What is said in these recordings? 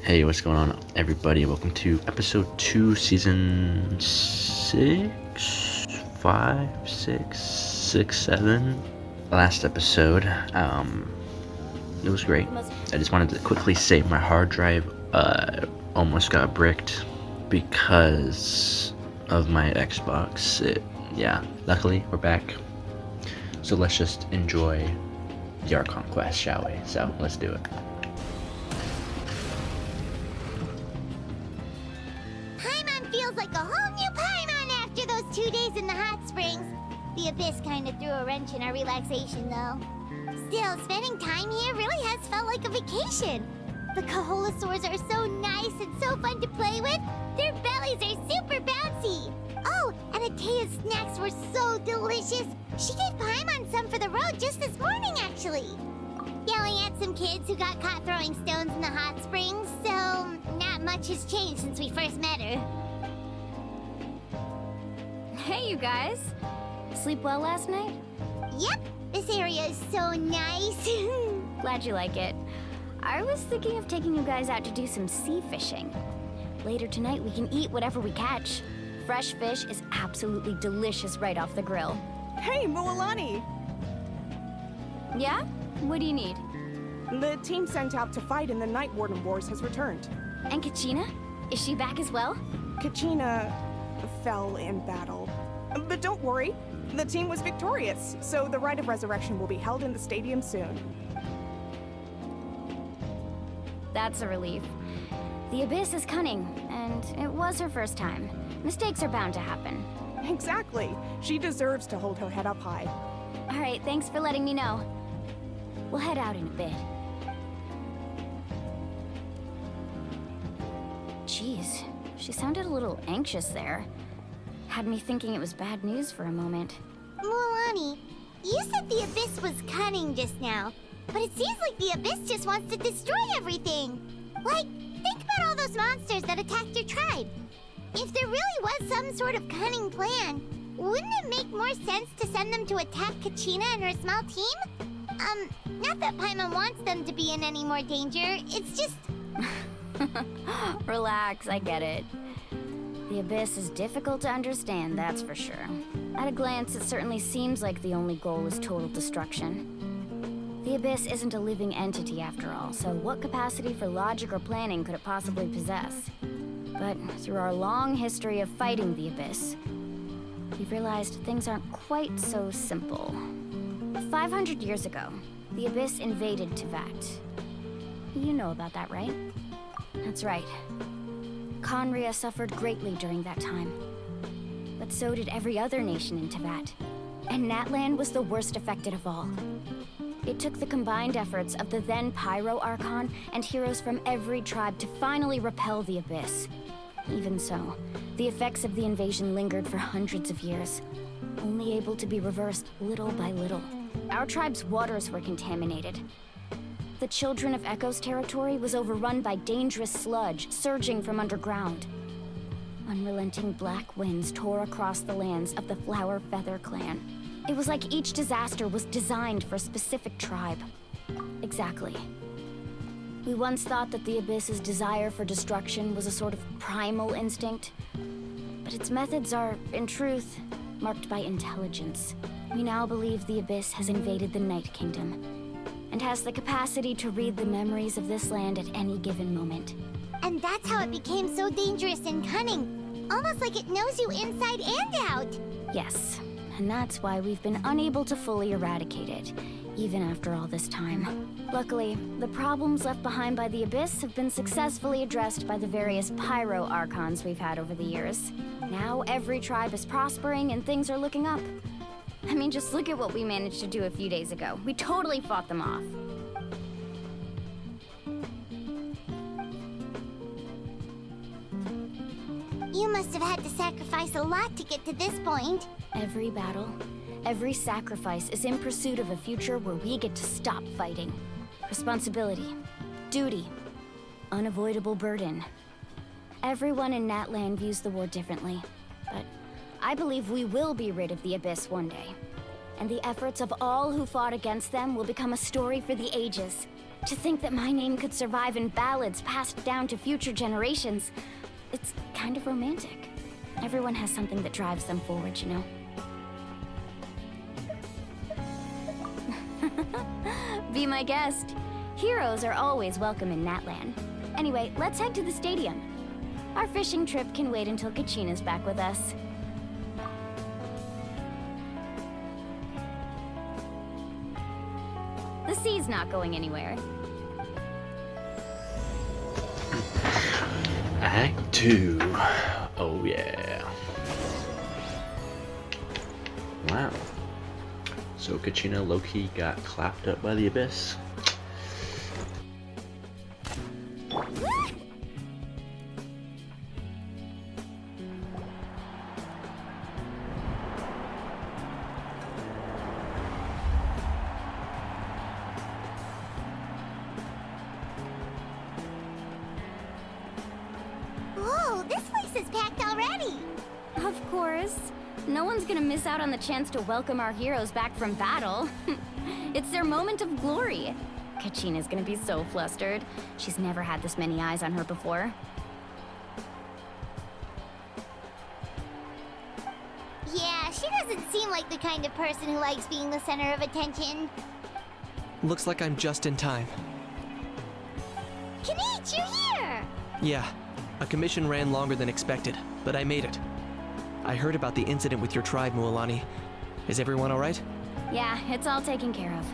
Hey, what's going on, everybody? Welcome to episode 2, season 6, 5, 6, 6, 7. Last episode, it was great. I just wanted to quickly say my hard drive almost got bricked because of my Xbox. Luckily we're back. So let's just enjoy the Archon quest, shall we? So let's do it. Feels like a whole new Paimon after those 2 days in the hot springs. The Abyss kind of threw a wrench in our relaxation, though. Still, spending time here really has felt like a vacation. The Kaholasaurs are so nice and so fun to play with. Their bellies are super bouncy. Oh, and Atea's snacks were so delicious. She gave Paimon some for the road just this morning, actually. Yelling at some kids who got caught throwing stones in the hot springs, so not much has changed since we first met her. Hey, you guys. Sleep well last night? Yep, this area is so nice. Glad you like it. I was thinking of taking you guys out to do some sea fishing. Later tonight, we can eat whatever we catch. Fresh fish is absolutely delicious right off the grill. Hey, Mualani! Yeah? What do you need? The team sent out to fight in the Night Warden Wars has returned. And Kachina? Is she back as well? Kachina fell in battle. But don't worry, the team was victorious, so the Rite of Resurrection will be held in the stadium soon. That's a relief. The Abyss is cunning, and it was her first time. Mistakes are bound to happen. Exactly. She deserves to hold her head up high. Alright, thanks for letting me know. We'll head out in a bit. Jeez, she sounded a little anxious there. Had me thinking it was bad news for a moment. Mualani, you said the Abyss was cunning just now, but it seems like the Abyss just wants to destroy everything. Like, think about all those monsters that attacked your tribe. If there really was some sort of cunning plan, wouldn't it make more sense to send them to attack Kachina and her small team? Not that Paimon wants them to be in any more danger, it's just... Relax, I get it. The Abyss is difficult to understand, that's for sure. At a glance, it certainly seems like the only goal is total destruction. The Abyss isn't a living entity after all, so what capacity for logic or planning could it possibly possess? But through our long history of fighting the Abyss, we've realized things aren't quite so simple. 500 years ago, the Abyss invaded Teyvat. You know about that, right? That's right. Khaenri'ah suffered greatly during that time. But so did every other nation in Teyvat. And Natlan was the worst affected of all. It took the combined efforts of the then Pyro Archon and heroes from every tribe to finally repel the Abyss. Even so, the effects of the invasion lingered for hundreds of years, only able to be reversed little by little. Our tribe's waters were contaminated. The Children of Echo's territory was overrun by dangerous sludge surging from underground. Unrelenting black winds tore across the lands of the Flower Feather clan. It was like each disaster was designed for a specific tribe. Exactly. We once thought that the Abyss's desire for destruction was a sort of primal instinct, but its methods are, in truth, marked by intelligence. We now believe the Abyss has invaded the Night Kingdom, and has the capacity to read the memories of this land at any given moment. And that's how it became so dangerous and cunning. Almost like it knows you inside and out. Yes, and that's why we've been unable to fully eradicate it, even after all this time. Luckily, the problems left behind by the Abyss have been successfully addressed by the various pyro archons we've had over the years. Now every tribe is prospering and things are looking up. I mean, just look at what we managed to do a few days ago. We totally fought them off. You must have had to sacrifice a lot to get to this point. Every battle, every sacrifice is in pursuit of a future where we get to stop fighting. Responsibility, duty, unavoidable burden. Everyone in Natlan views the war differently, but I believe we will be rid of the Abyss one day. And the efforts of all who fought against them will become a story for the ages. To think that my name could survive in ballads passed down to future generations, it's kind of romantic. Everyone has something that drives them forward, you know? Be my guest. Heroes are always welcome in Natlan. Anyway, let's head to the stadium. Our fishing trip can wait until Kachina's back with us. The sea's not going anywhere. Act 2. Oh yeah. Wow. So Kachina low-key got clapped up by the Abyss. Whoa, this place is packed already. Of course. No one's gonna miss out on the chance to welcome our heroes back from battle. It's their moment of glory. Kachina's gonna be so flustered. She's never had this many eyes on her before. Yeah, she doesn't seem like the kind of person who likes being the center of attention. Looks like I'm just in time. Kanich, you're here! Yeah, a commission ran longer than expected, but I made it. I heard about the incident with your tribe, Mualani. Is everyone alright? Yeah, it's all taken care of.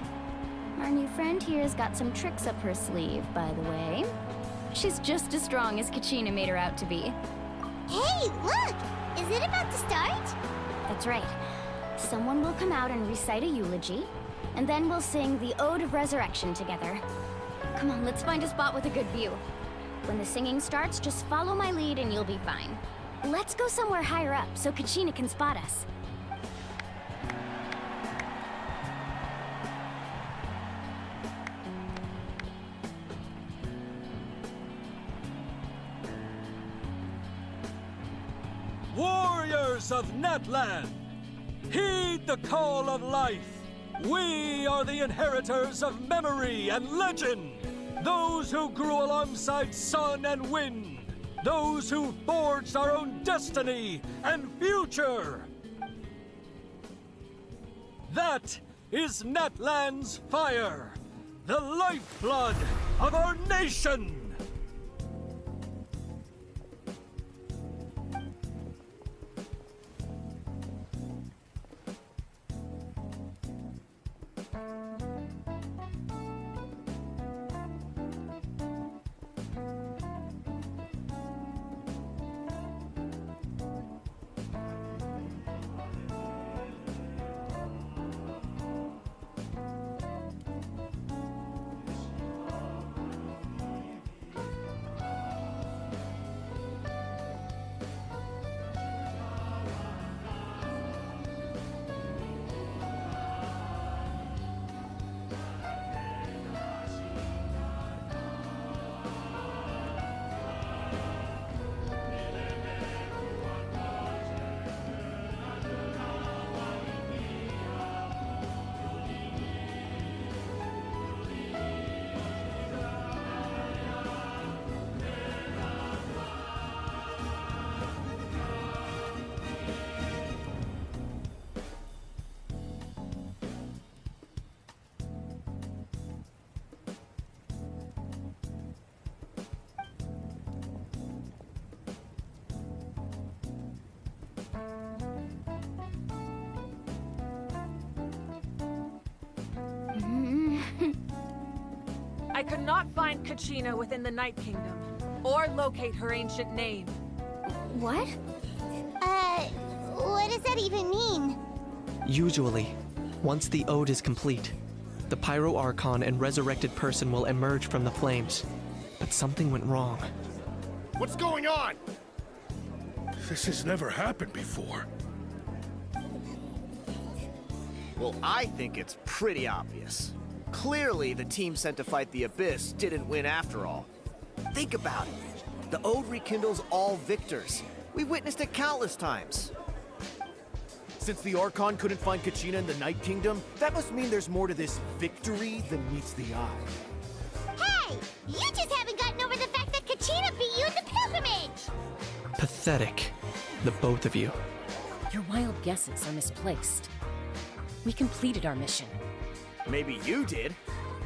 Our new friend here's got some tricks up her sleeve, by the way. She's just as strong as Kachina made her out to be. Hey, look! Is it about to start? That's right. Someone will come out and recite a eulogy, and then we'll sing the Ode of Resurrection together. Come on, let's find a spot with a good view. When the singing starts, just follow my lead and you'll be fine. Let's go somewhere higher up so Kachina can spot us. Warriors of Natlan, heed the call of life. We are the inheritors of memory and legend. Those who grew alongside sun and wind. Those who forged our own destiny and future. That is Natlan's fire, the lifeblood of our nation. I could not find Kachina within the Night Kingdom, or locate her ancient name. What? What does that even mean? Usually, once the ode is complete, the Pyro Archon and resurrected person will emerge from the flames. But something went wrong. What's going on? This has never happened before. Well, I think it's pretty obvious. Clearly, the team sent to fight the Abyss didn't win after all. Think about it. The Ode rekindles all victors. We've witnessed it countless times. Since the Archon couldn't find Kachina in the Night Kingdom, that must mean there's more to this victory than meets the eye. Hey! You just haven't gotten over the fact that Kachina beat you in the pilgrimage! Pathetic, the both of you. Your wild guesses are misplaced. We completed our mission. Maybe you did,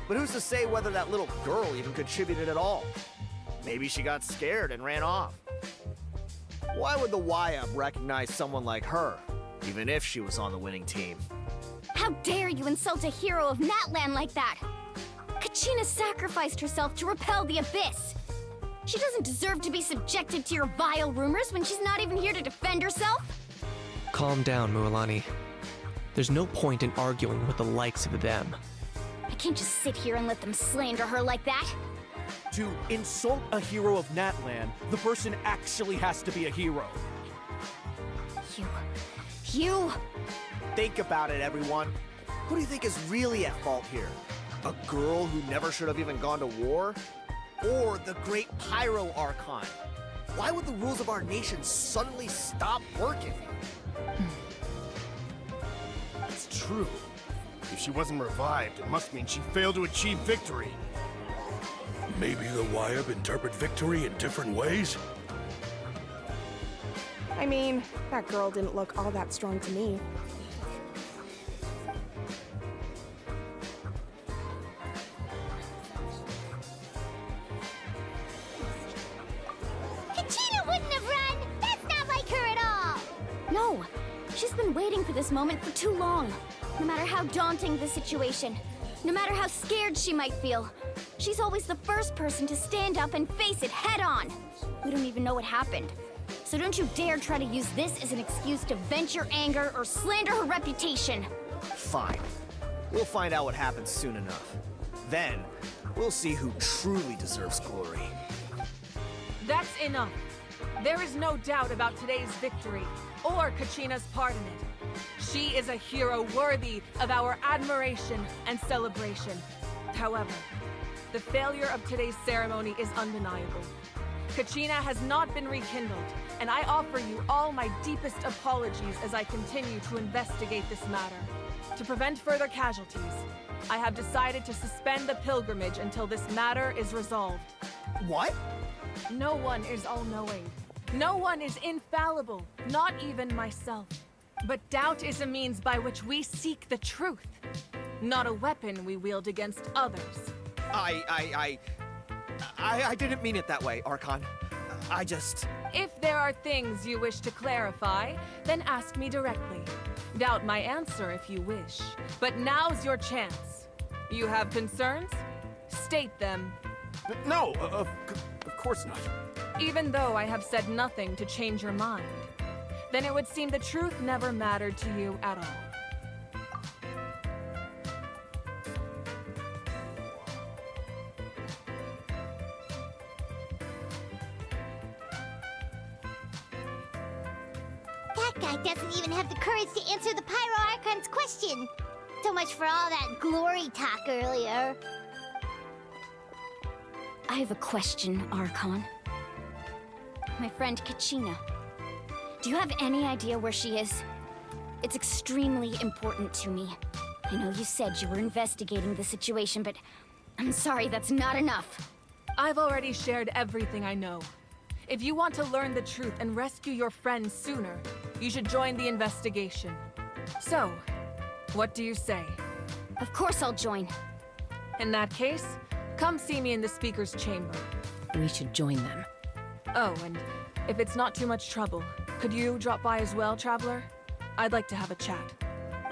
but who's to say whether that little girl even contributed at all? Maybe she got scared and ran off. Why would the YUP recognize someone like her, even if she was on the winning team? How dare you insult a hero of Natlan like that? Kachina sacrificed herself to repel the Abyss. She doesn't deserve to be subjected to your vile rumors when she's not even here to defend herself. Calm down, Mualani. There's no point in arguing with the likes of them. I can't just sit here and let them slander her like that. To insult a hero of Natlan, the person actually has to be a hero. You... Think about it, everyone. Who do you think is really at fault here? A girl who never should have even gone to war? Or the great Pyro Archon? Why would the rules of our nation suddenly stop working? It's true. If she wasn't revived, it must mean she failed to achieve victory. Maybe the YUP interpret victory in different ways? I mean, that girl didn't look all that strong to me. Kachina wouldn't have run! That's not like her at all! No! She's been waiting for this moment for too long. No matter how daunting the situation, no matter how scared she might feel, she's always the first person to stand up and face it head-on. We don't even know what happened. So don't you dare try to use this as an excuse to vent your anger or slander her reputation. Fine. We'll find out what happens soon enough. Then, we'll see who truly deserves glory. That's enough. There is no doubt about today's victory, or Kachina's part in it. She is a hero worthy of our admiration and celebration. However, the failure of today's ceremony is undeniable. Kachina has not been rekindled, and I offer you all my deepest apologies as I continue to investigate this matter. To prevent further casualties, I have decided to suspend the pilgrimage until this matter is resolved. What? No one is all-knowing. No one is infallible, not even myself. But doubt is a means by which we seek the truth, not a weapon we wield against others. I didn't mean it that way, Archon. I just... If there are things you wish to clarify, then ask me directly. Doubt my answer if you wish, but now's your chance. You have concerns? State them. No, of course not. Even though I have said nothing to change your mind, then it would seem the truth never mattered to you at all. That guy doesn't even have the courage to answer the Pyro Archon's question. So much for all that glory talk earlier. I have a question, Archon. My friend Kachina. Do you have any idea where she is? It's extremely important to me. I know you said you were investigating the situation, but I'm sorry, that's not enough. I've already shared everything I know. If you want to learn the truth and rescue your friend sooner, you should join the investigation. So, what do you say? Of course I'll join. In that case, come see me in the speaker's chamber. We should join them. Oh, and if it's not too much trouble, could you drop by as well, Traveler? I'd like to have a chat.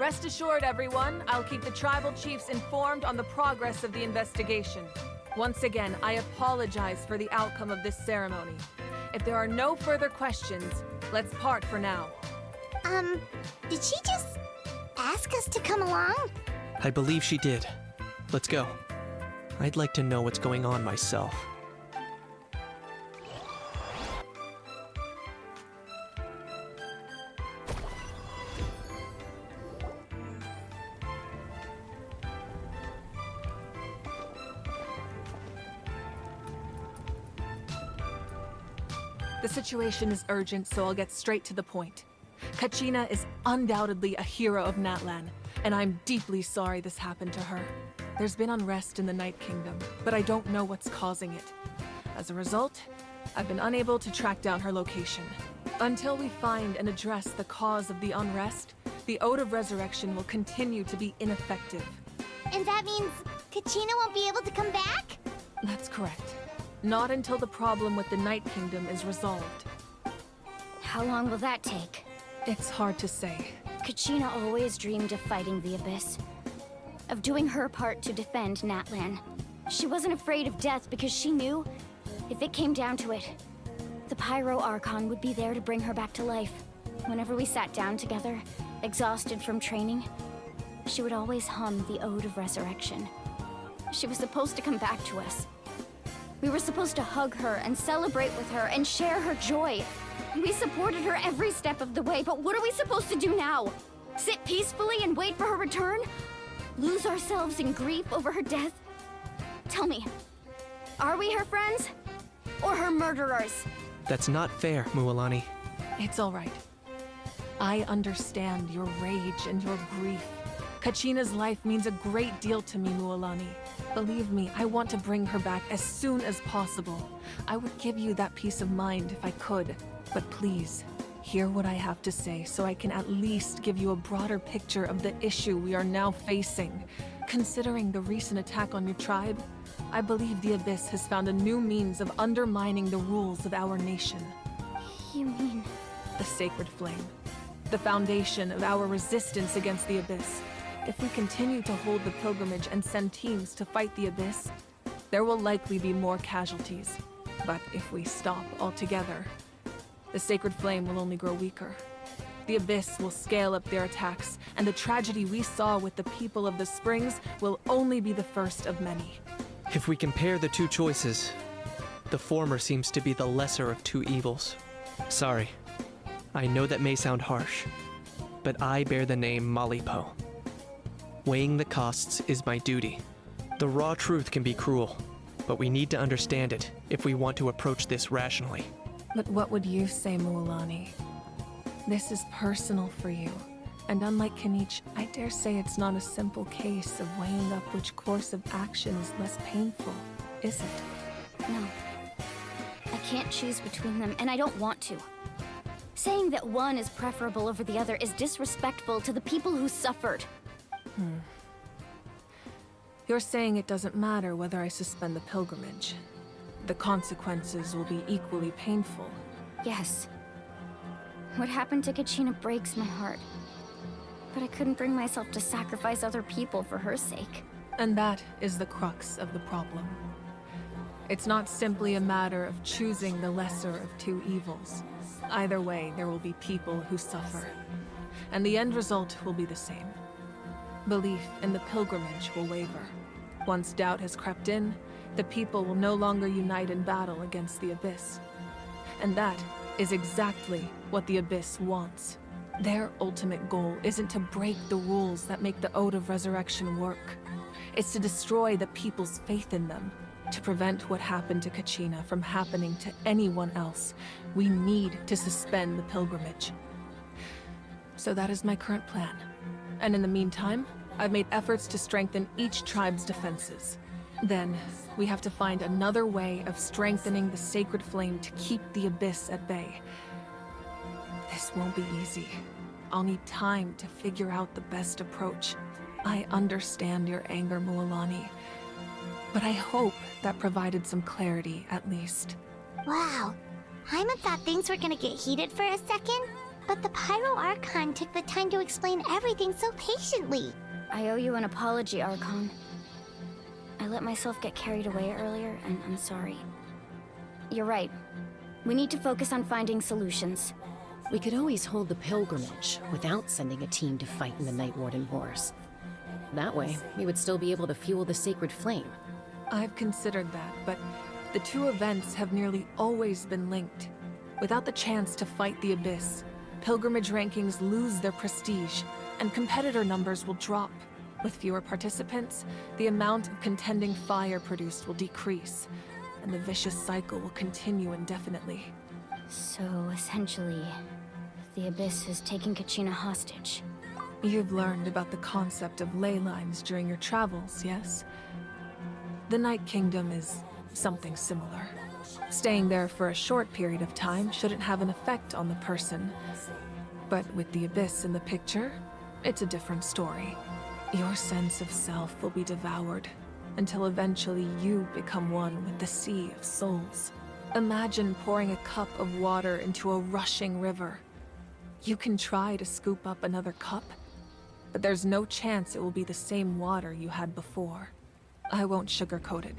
Rest assured, everyone, I'll keep the tribal chiefs informed on the progress of the investigation. Once again, I apologize for the outcome of this ceremony. If there are no further questions, let's part for now. Did she just ask us to come along? I believe she did. Let's go. I'd like to know what's going on myself. The situation is urgent, so I'll get straight to the point. Kachina is undoubtedly a hero of Natlan, and I'm deeply sorry this happened to her. There's been unrest in the Night Kingdom, but I don't know what's causing it. As a result, I've been unable to track down her location. Until we find and address the cause of the unrest, the Ode of Resurrection will continue to be ineffective. And that means Kachina won't be able to come back? That's correct. Not until the problem with the Night Kingdom is resolved. How long will that take? It's hard to say. Kachina always dreamed of fighting the Abyss. Of doing her part to defend Natlan. She wasn't afraid of death because she knew, if it came down to it, the Pyro Archon would be there to bring her back to life. Whenever we sat down together, exhausted from training, she would always hum the Ode of Resurrection. She was supposed to come back to us. We were supposed to hug her and celebrate with her and share her joy. We supported her every step of the way, but what are we supposed to do now? Sit peacefully and wait for her return? Lose ourselves in grief over her death? Tell me, are we her friends? Or her murderers? That's not fair, Mualani. It's all right. I understand your rage and your grief. Kachina's life means a great deal to me, Mualani. Believe me, I want to bring her back as soon as possible. I would give you that peace of mind if I could. But please, hear what I have to say so I can at least give you a broader picture of the issue we are now facing. Considering the recent attack on your tribe, I believe the Abyss has found a new means of undermining the rules of our nation. You mean? The Sacred Flame. The foundation of our resistance against the Abyss. If we continue to hold the pilgrimage and send teams to fight the Abyss, there will likely be more casualties. But if we stop altogether, the Sacred Flame will only grow weaker. The Abyss will scale up their attacks, and the tragedy we saw with the people of the Springs will only be the first of many. If we compare the two choices, the former seems to be the lesser of two evils. Sorry, I know that may sound harsh, but I bear the name Malipo. Weighing the costs is my duty. The raw truth can be cruel, but we need to understand it if we want to approach this rationally. But what would you say, Mualani? This is personal for you. And unlike Kanich, I dare say it's not a simple case of weighing up which course of action is less painful, is it? No. I can't choose between them, and I don't want to. Saying that one is preferable over the other is disrespectful to the people who suffered. You're saying it doesn't matter whether I suspend the pilgrimage. The consequences will be equally painful. Yes. What happened to Kachina breaks my heart. But I couldn't bring myself to sacrifice other people for her sake. And that is the crux of the problem. It's not simply a matter of choosing the lesser of two evils. Either way, there will be people who suffer. And the end result will be the same. Belief in the pilgrimage will waver. Once doubt has crept in, the people will no longer unite in battle against the Abyss. And that is exactly what the Abyss wants. Their ultimate goal isn't to break the rules that make the Ode of Resurrection work. It's to destroy the people's faith in them. To prevent what happened to Kachina from happening to anyone else, we need to suspend the pilgrimage. So that is my current plan. And in the meantime, I've made efforts to strengthen each tribe's defenses. Then, we have to find another way of strengthening the Sacred Flame to keep the Abyss at bay. This won't be easy. I'll need time to figure out the best approach. I understand your anger, Mualani, but I hope that provided some clarity, at least. Wow. Hyman thought things were gonna get heated for a second, but the Pyro Archon took the time to explain everything so patiently. I owe you an apology, Archon. I let myself get carried away earlier, and I'm sorry. You're right. We need to focus on finding solutions. We could always hold the pilgrimage without sending a team to fight in the Night Warden Wars. That way, we would still be able to fuel the sacred flame. I've considered that, but the two events have nearly always been linked. Without the chance to fight the Abyss, pilgrimage rankings lose their prestige, and competitor numbers will drop. With fewer participants, the amount of contending fire produced will decrease, and the vicious cycle will continue indefinitely. So, essentially, the Abyss is taking Kachina hostage. You've learned about the concept of ley lines during your travels, yes? The Night Kingdom is something similar. Staying there for a short period of time shouldn't have an effect on the person. But with the Abyss in the picture, it's a different story. Your sense of self will be devoured, until eventually you become one with the Sea of Souls. Imagine pouring a cup of water into a rushing river. You can try to scoop up another cup, but there's no chance it will be the same water you had before. I won't sugarcoat it.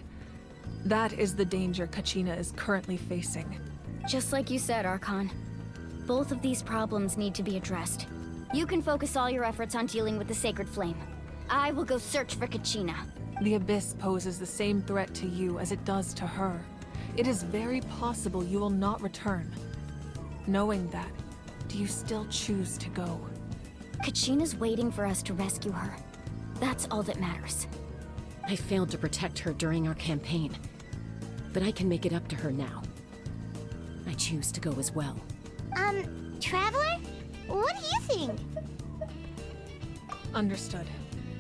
That is the danger Kachina is currently facing. Just like you said, Archon. Both of these problems need to be addressed. You can focus all your efforts on dealing with the Sacred Flame. I will go search for Kachina. The Abyss poses the same threat to you as it does to her. It is very possible you will not return. Knowing that, do you still choose to go? Kachina's waiting for us to rescue her. That's all that matters. I failed to protect her during our campaign, but I can make it up to her now. I choose to go as well. Traveler? What do you think? Understood.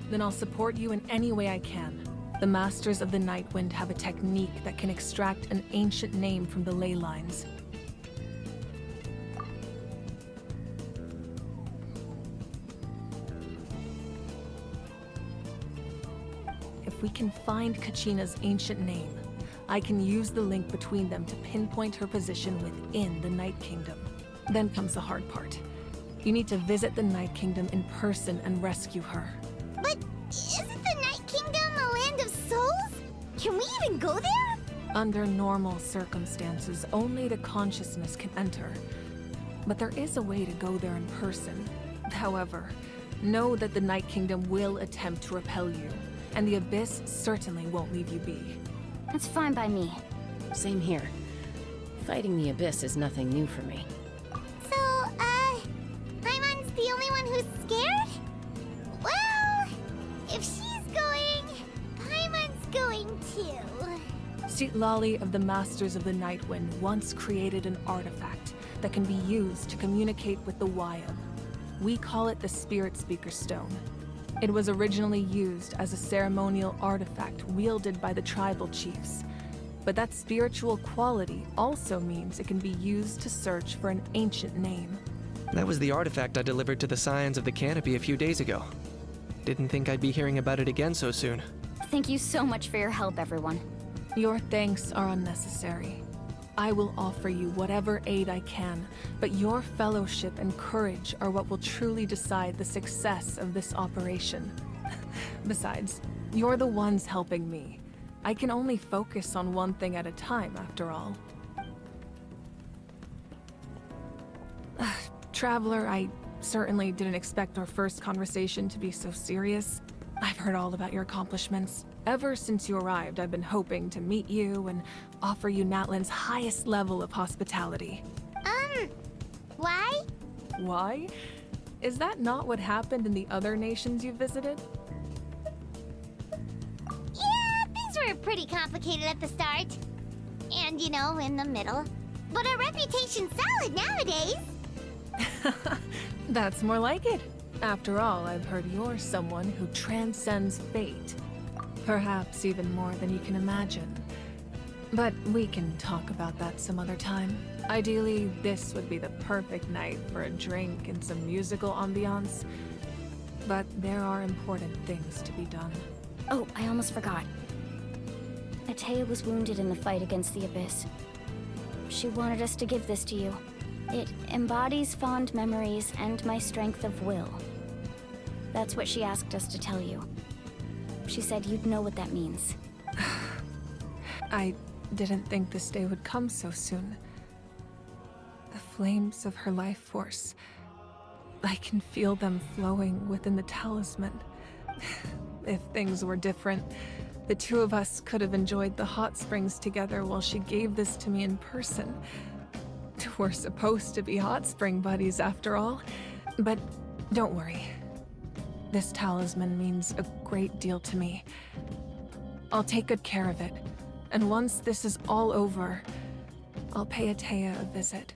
Then I'll support you in any way I can. The Masters of the Nightwind have a technique that can extract an ancient name from the ley lines. If we can find Kachina's ancient name, I can use the link between them to pinpoint her position within the Night Kingdom. Then comes the hard part. You need to visit the Night Kingdom in person and rescue her. But isn't the Night Kingdom a land of souls? Can we even go there? Under normal circumstances, only the consciousness can enter. But there is a way to go there in person. However, know that the Night Kingdom will attempt to repel you, and the Abyss certainly won't leave you be. That's fine by me. Same here. Fighting the Abyss is nothing new for me. So, Paimon's the only one who's scared? Well, if she's going, Paimon's going too. Citlali of the Masters of the Nightwind once created an artifact that can be used to communicate with the Wyab. We call it the Spirit Speaker Stone. It was originally used as a ceremonial artifact wielded by the tribal chiefs. But that spiritual quality also means it can be used to search for an ancient name. That was the artifact I delivered to the Scions of the Canopy a few days ago. Didn't think I'd be hearing about it again so soon. Thank you so much for your help, everyone. Your thanks are unnecessary. I will offer you whatever aid I can, but your fellowship and courage are what will truly decide the success of this operation. Besides, you're the ones helping me. I can only focus on one thing at a time, after all. Traveler, I certainly didn't expect our first conversation to be so serious. I've heard all about your accomplishments. Ever since you arrived, I've been hoping to meet you and offer you Natlan's highest level of hospitality. Why? Why? Is that not what happened in the other nations you visited? Yeah, things were pretty complicated at the start. And, you know, in the middle. But our reputation's solid nowadays. That's more like it. After all, I've heard you're someone who transcends fate. Perhaps even more than you can imagine. But we can talk about that some other time. Ideally, this would be the perfect night for a drink and some musical ambiance. But there are important things to be done. Oh, I almost forgot. Atea was wounded in the fight against the Abyss. She wanted us to give this to you. It embodies fond memories and my strength of will. That's what she asked us to tell you. She said you'd know what that means. I didn't think this day would come so soon. The flames of her life force. I can feel them flowing within the talisman. If things were different, the two of us could have enjoyed the hot springs together while she gave this to me in person. We're supposed to be hot spring buddies after all. But don't worry. This talisman means a great deal to me. I'll take good care of it. And once this is all over, I'll pay Atea a visit.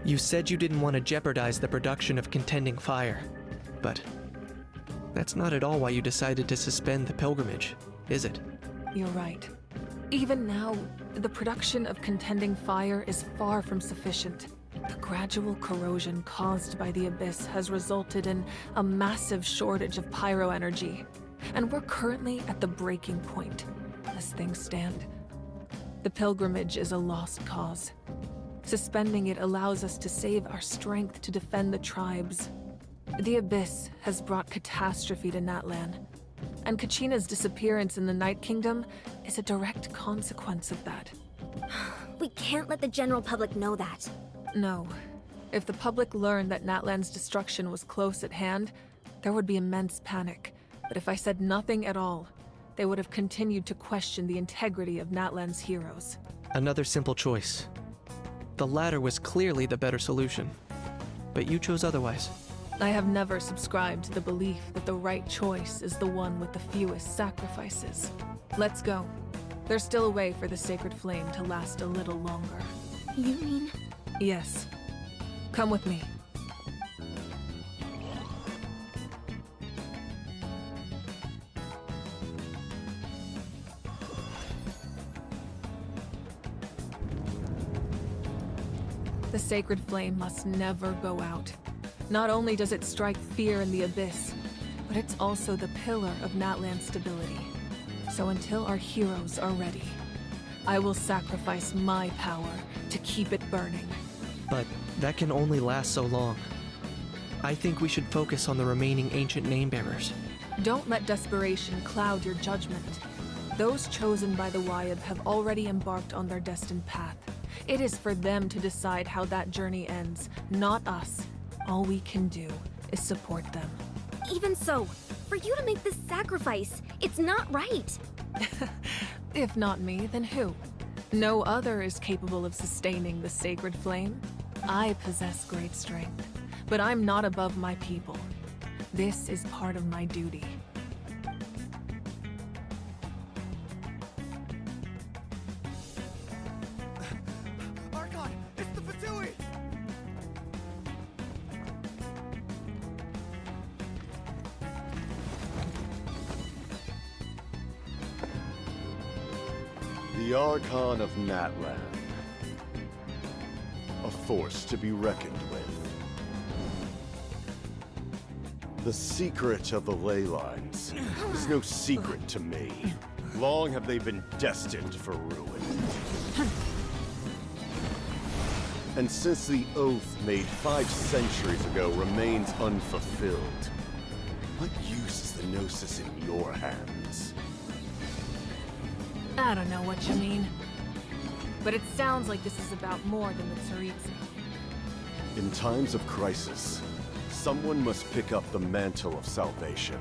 You said you didn't want to jeopardize the production of contending fire, but that's not at all why you decided to suspend the pilgrimage, is it? You're right. Even now, the production of contending fire is far from sufficient. The gradual corrosion caused by the Abyss has resulted in a massive shortage of pyro energy, and we're currently at the breaking point, as things stand. The pilgrimage is a lost cause. Suspending it allows us to save our strength to defend the tribes. The Abyss has brought catastrophe to Natlan, and Kachina's disappearance in the Night Kingdom is a direct consequence of that. We can't let the general public know that. No. If the public learned that Natlan's destruction was close at hand, there would be immense panic. But if I said nothing at all, they would have continued to question the integrity of Natlan's heroes. Another simple choice. The latter was clearly the better solution, but you chose otherwise. I have never subscribed to the belief that the right choice is the one with the fewest sacrifices. Let's go. There's still a way for the sacred flame to last a little longer. You mean? Yes. Come with me. The sacred flame must never go out. Not only does it strike fear in the Abyss, but it's also the pillar of Natlan's stability. So until our heroes are ready, I will sacrifice my power to keep it burning. But that can only last so long. I think we should focus on the remaining ancient name-bearers. Don't let desperation cloud your judgment. Those chosen by the Wyab have already embarked on their destined path. It is for them to decide how that journey ends, not us. All we can do is support them. Even so, for you to make this sacrifice, it's not right. If not me, then who? No other is capable of sustaining the sacred flame. I possess great strength, but I'm not above my people. This is part of my duty. Archon, it's the Fatui! The Archon of Natlan. A force to be reckoned with. The secret of the ley lines is no secret to me. Long have they been destined for ruin. And since the oath made 5 centuries ago remains unfulfilled, what use is the Gnosis in your hands? I don't know what you mean. But it sounds like this is about more than the Tsaritsa. In times of crisis, someone must pick up the mantle of salvation.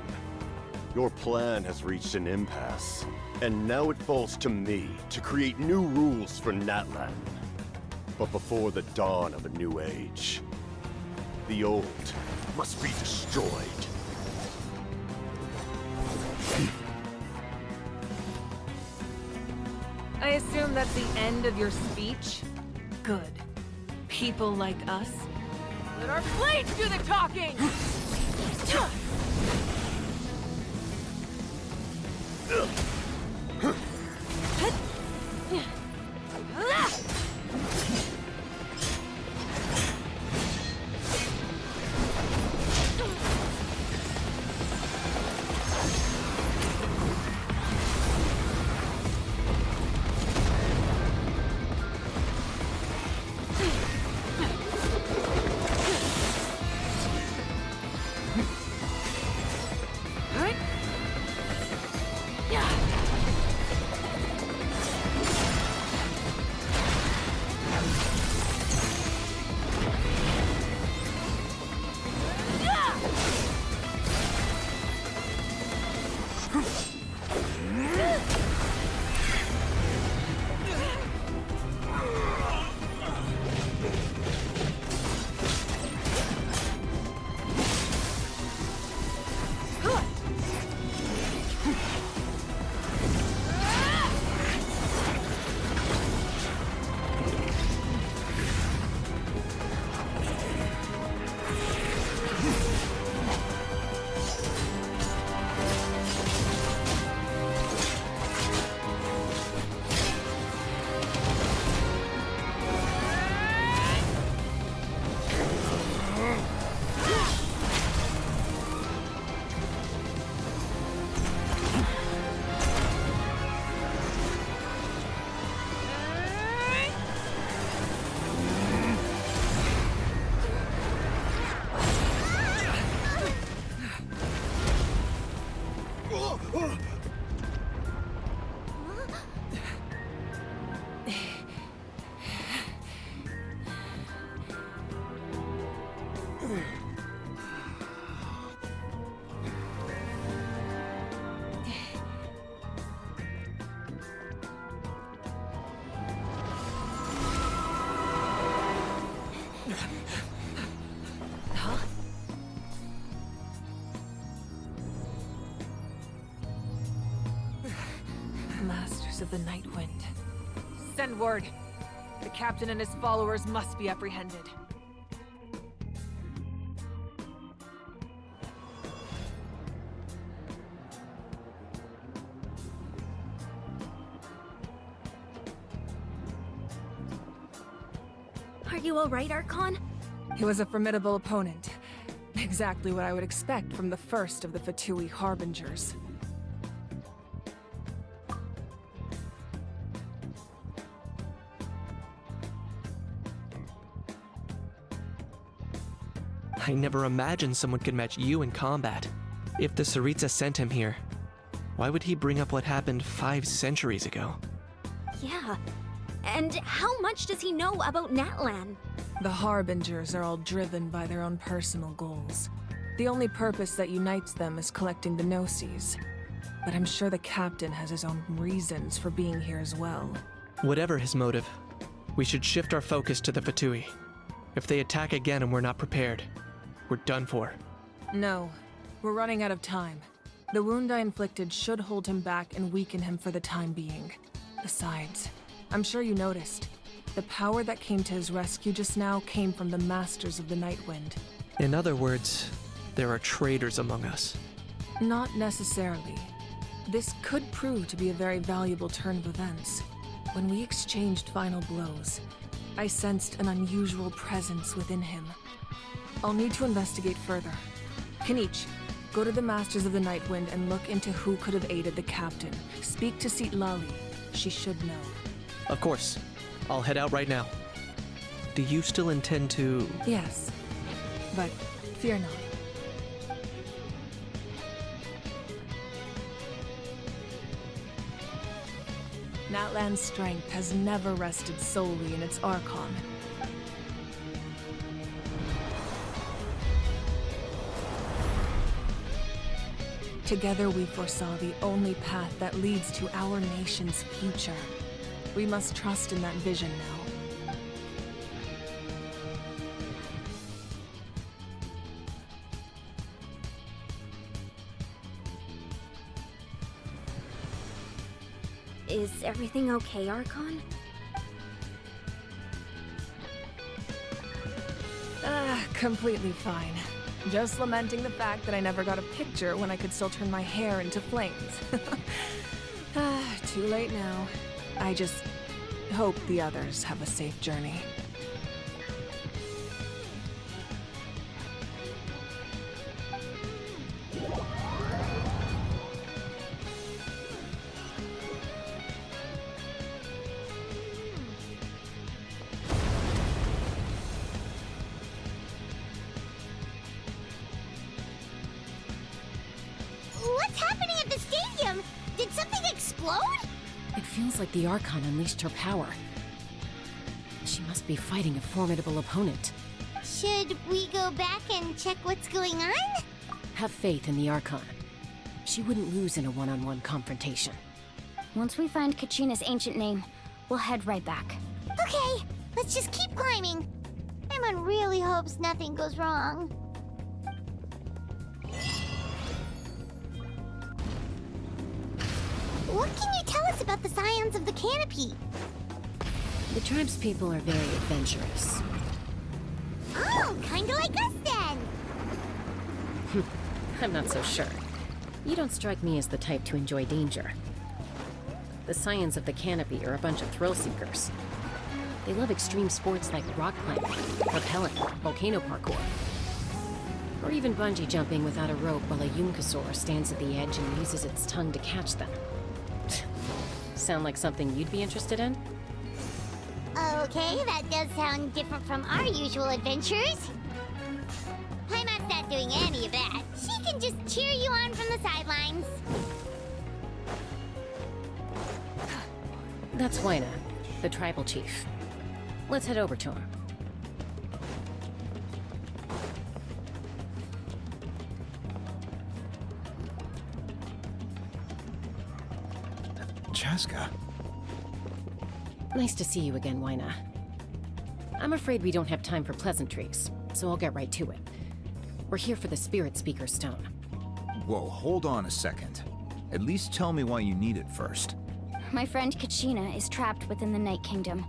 Your plan has reached an impasse, and now it falls to me to create new rules for Natlan. But before the dawn of a new age, the old must be destroyed. I assume that's the end of your speech? Good. People like us? Let our blades do the talking! of the Night Wind. Send word. The captain and his followers must be apprehended. Are you alright, Archon? He was a formidable opponent. Exactly what I would expect from the first of the Fatui Harbingers. I never imagined someone could match you in combat. If the Tsaritsa sent him here, why would he bring up what happened 5 centuries ago? Yeah. And how much does he know about Natlan? The Harbingers are all driven by their own personal goals. The only purpose that unites them is collecting the Gnosis. But I'm sure the captain has his own reasons for being here as well. Whatever his motive, we should shift our focus to the Fatui. If they attack again and we're not prepared, we're done for. No, we're running out of time. The wound I inflicted should hold him back and weaken him for the time being. Besides, I'm sure you noticed, the power that came to his rescue just now came from the Masters of the Night Wind. In other words, there are traitors among us. Not necessarily. This could prove to be a very valuable turn of events. When we exchanged final blows, I sensed an unusual presence within him. I'll need to investigate further. Kanich, go to the Masters of the Night Wind and look into who could have aided the captain. Speak to Lali. She should know. Of course. I'll head out right now. Do you still intend to... Yes, but fear not. Natlan's strength has never rested solely in its Archon. Together we foresaw the only path that leads to our nation's future. We must trust in that vision now. Is everything okay, Archon? Completely fine. Just lamenting the fact that I never got a picture when I could still turn my hair into flames. Too late now. I just hope the others have a safe journey. What's happening at the stadium? Did something explode? It feels like the Archon unleashed her power. She must be fighting a formidable opponent. Should we go back and check what's going on? Have faith in the Archon. She wouldn't lose in a one-on-one confrontation. Once we find Kachina's ancient name, we'll head right back. Okay, let's just keep climbing. Paimon really hopes nothing goes wrong. What can you tell us about the Scions of the Canopy? The tribe's people are very adventurous. Oh, kinda like us then. I'm not so sure. You don't strike me as the type to enjoy danger. The Scions of the Canopy are a bunch of thrill-seekers. They love extreme sports like rock climbing, rappelling, volcano parkour, or even bungee jumping without a rope while a Yunkasaur stands at the edge and uses its tongue to catch them. Sound like something you'd be interested in? Okay, that does sound different from our usual adventures. Paimon's not doing any of that. She can just cheer you on from the sidelines. That's Wyna, the tribal chief. Let's head over to him. Chaska. Nice to see you again, Wyna. I'm afraid we don't have time for pleasantries, so I'll get right to it. We're here for the Spirit Speaker Stone. Whoa, hold on a second. At least tell me why you need it first. My friend Kachina is trapped within the Night Kingdom.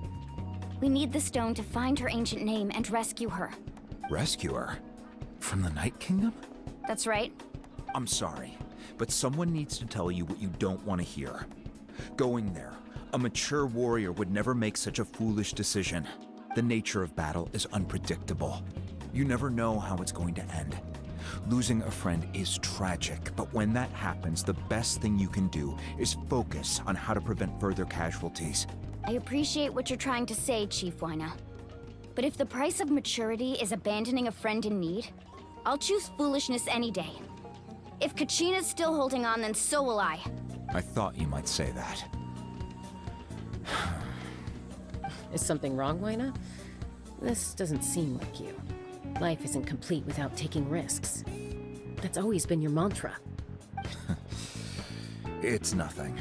We need the stone to find her ancient name and rescue her. Rescue her? From the Night Kingdom? That's right. I'm sorry, but someone needs to tell you what you don't want to hear. Going there, a mature warrior would never make such a foolish decision. The nature of battle is unpredictable. You never know how it's going to end. Losing a friend is tragic, but when that happens, the best thing you can do is focus on how to prevent further casualties. I appreciate what you're trying to say, Chief Wyna. But if the price of maturity is abandoning a friend in need, I'll choose foolishness any day. If Kachina's still holding on, then so will I. I thought you might say that. Is something wrong, Wyna? This doesn't seem like you. Life isn't complete without taking risks. That's always been your mantra. It's nothing.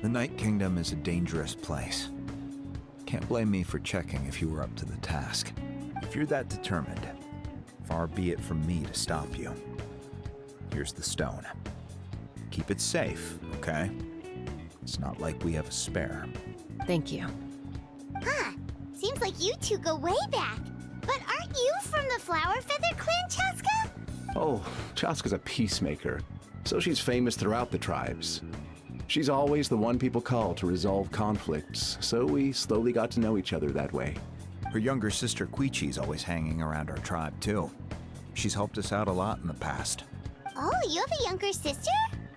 The Night Kingdom is a dangerous place. Can't blame me for checking if you were up to the task. If you're that determined, far be it from me to stop you. Here's the stone. Keep it safe, okay? It's not like we have a spare. Thank you. Huh. Seems like you two go way back. But aren't you from the Flower Feather clan, Chaska? Oh, Chaska's a peacemaker, so she's famous throughout the tribes. She's always the one people call to resolve conflicts, so we slowly got to know each other that way. Her younger sister Quichi's always hanging around our tribe, too. She's helped us out a lot in the past. Oh, you have a younger sister?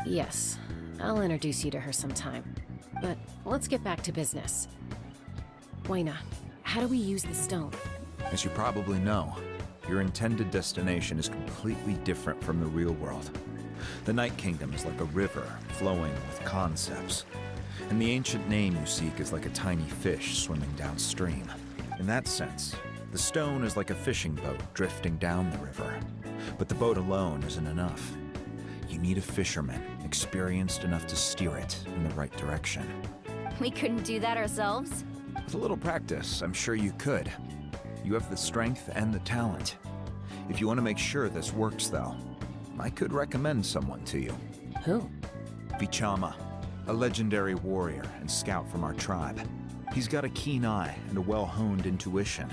Yes, I'll introduce you to her sometime. But let's get back to business. Wyna, how do we use the stone? As you probably know, your intended destination is completely different from the real world. The Night Kingdom is like a river flowing with concepts, and the ancient name you seek is like a tiny fish swimming downstream. In that sense, the stone is like a fishing boat drifting down the river, but the boat alone isn't enough. You need a fisherman experienced enough to steer it in the right direction. We couldn't do that ourselves? With a little practice, I'm sure you could. You have the strength and the talent. If you want to make sure this works, though, I could recommend someone to you. Who? Vichama, a legendary warrior and scout from our tribe. He's got a keen eye and a well-honed intuition.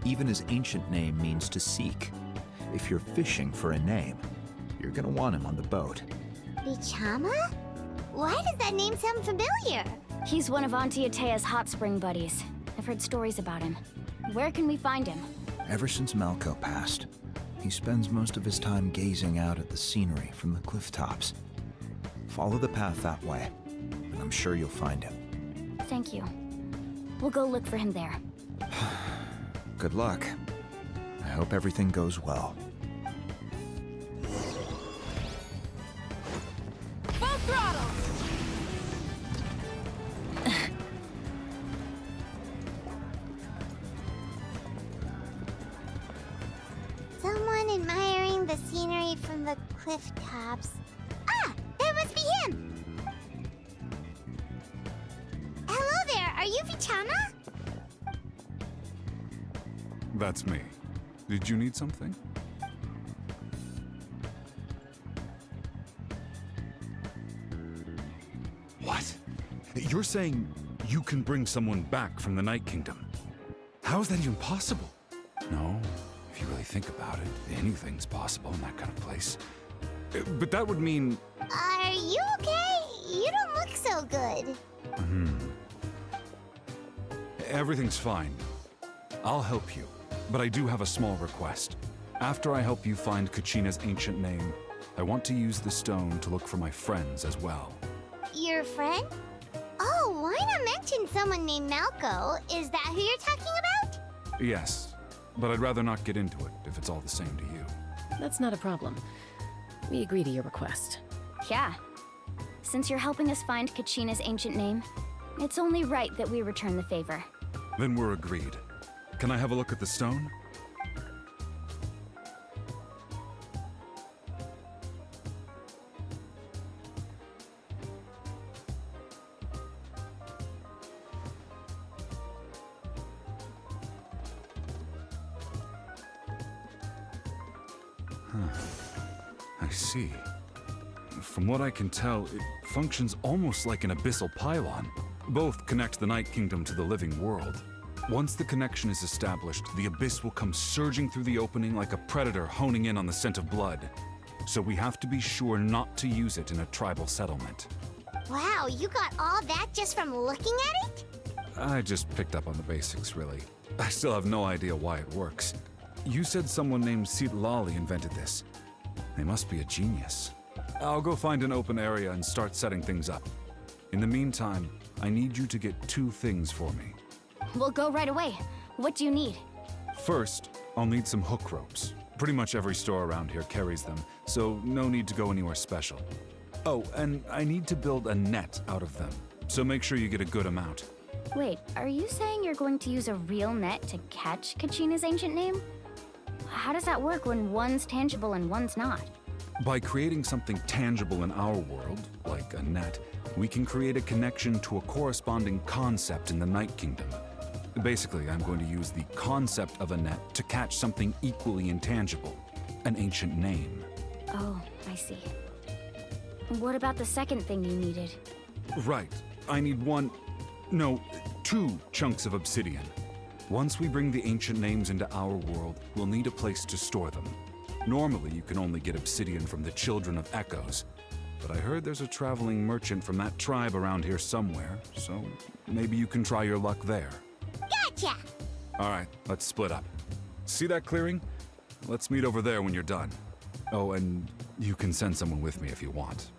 Even his ancient name means to seek. If you're fishing for a name, you're gonna want him on the boat. Bichama? Why does that name sound familiar? He's one of Auntie Atea's hot spring buddies. I've heard stories about him. Where can we find him? Ever since Malco passed, he spends most of his time gazing out at the scenery from the cliff tops. Follow the path that way, and I'm sure you'll find him. Thank you. We'll go look for him there. Good luck. I hope everything goes well. Full throttle! Someone admiring the scenery from the cliff tops. Ah! That must be him! Hello there, are you Vichama? That's me. Did you need something? What? You're saying you can bring someone back from the Night Kingdom? How is that even possible? No, if you really think about it, anything's possible in that kind of place. But that would mean... Are you okay? You don't look so good. Everything's fine. I'll help you, but I do have a small request. After I help you find Kachina's ancient name, I want to use the stone to look for my friends as well. Your friend? Oh, why not mention someone named Malco? Is that who you're talking about? Yes, but I'd rather not get into it if it's all the same to you. That's not a problem. We agree to your request. Yeah. Since you're helping us find Kachina's ancient name, it's only right that we return the favor. Then we're agreed. Can I have a look at the stone? I see. From what I can tell, it functions almost like an abyssal pylon. Both connect the Night Kingdom to the living world. Once the connection is established, the abyss will come surging through the opening like a predator honing in on the scent of blood. So we have to be sure not to use it in a tribal settlement. Wow, you got all that just from looking at it? I just picked up on the basics, really. I still have no idea why it works. You said someone named Lali invented this. They must be a genius. I'll go find an open area and start setting things up. In the meantime, I need you to get 2 things for me. We'll go right away. What do you need? First, I'll need some hook ropes. Pretty much every store around here carries them, so no need to go anywhere special. Oh, and I need to build a net out of them, so make sure you get a good amount. Wait, are you saying you're going to use a real net to catch Kachina's ancient name? How does that work when one's tangible and one's not? By creating something tangible in our world, like a net, we can create a connection to a corresponding concept in the Night Kingdom. Basically, I'm going to use the concept of a net to catch something equally intangible, an ancient name. Oh, I see. What about the second thing you needed? Right. I need 2 chunks of obsidian. Once we bring the ancient names into our world, we'll need a place to store them. Normally, you can only get obsidian from the Children of Echoes, but I heard there's a traveling merchant from that tribe around here somewhere, so maybe you can try your luck there. Gotcha! Alright, let's split up. See that clearing? Let's meet over there when you're done. Oh, and you can send someone with me if you want.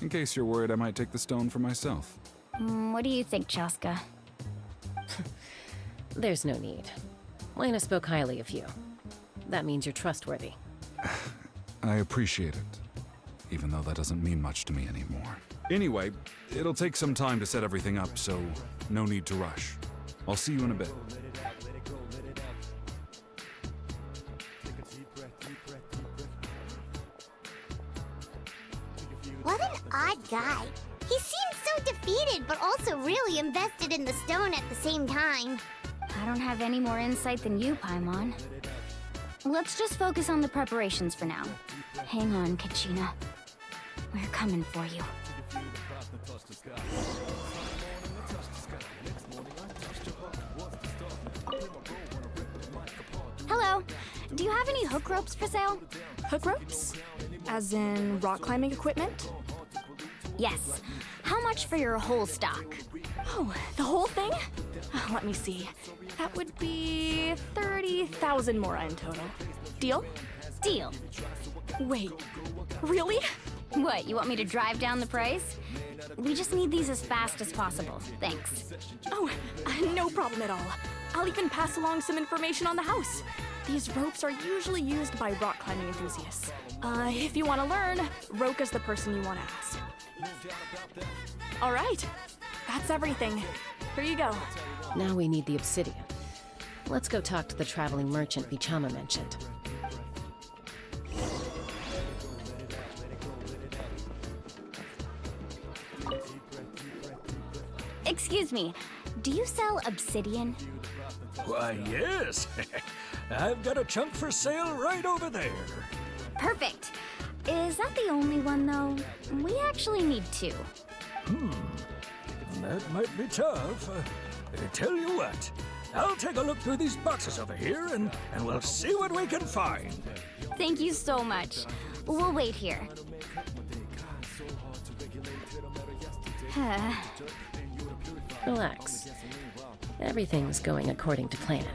In case you're worried I might take the stone for myself. What do you think, Chaska? There's no need. Lena spoke highly of you. That means you're trustworthy. I appreciate it, even though that doesn't mean much to me anymore. Anyway, it'll take some time to set everything up, so no need to rush. I'll see you in a bit. What an odd guy. He seems so defeated, but also really invested in the stone at the same time. I don't have any more insight than you, Paimon. Let's just focus on the preparations for now. Hang on, Kachina. We're coming for you. Hello. Do you have any hook ropes for sale? Hook ropes? As in rock climbing equipment? Yes. How much for your whole stock? Oh, the whole thing? Let me see. That would be 30,000 more in total. Deal? Deal. Wait, really? What, you want me to drive down the price? We just need these as fast as possible. Thanks. Oh, no problem at all. I'll even pass along some information on the house. These ropes are usually used by rock climbing enthusiasts. If you want to learn, Roka's the person you want to ask. All right, that's everything. Here you go. Now we need the obsidian. Let's go talk to the traveling merchant Vichama mentioned. Excuse me, do you sell obsidian? Why, yes. I've got a chunk for sale right over there. Perfect. Is that the only one, though? We actually need 2. That might be tough. Tell you what, I'll take a look through these boxes over here and we'll see what we can find. Thank you so much. We'll wait here. Relax. Everything's going according to plan.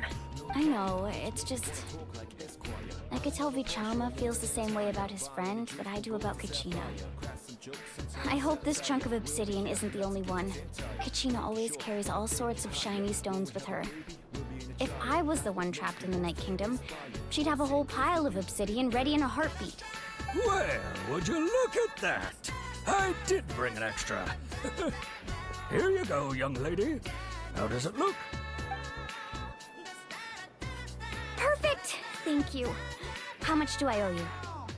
I know, it's just... I could tell Vichama feels the same way about his friend that I do about Kachina. I hope this chunk of obsidian isn't the only one. Kachina always carries all sorts of shiny stones with her. If I was the one trapped in the Night Kingdom, she'd have a whole pile of obsidian ready in a heartbeat. Well, would you look at that? I did bring an extra. Here you go, young lady. How does it look? Perfect! Thank you. How much do I owe you?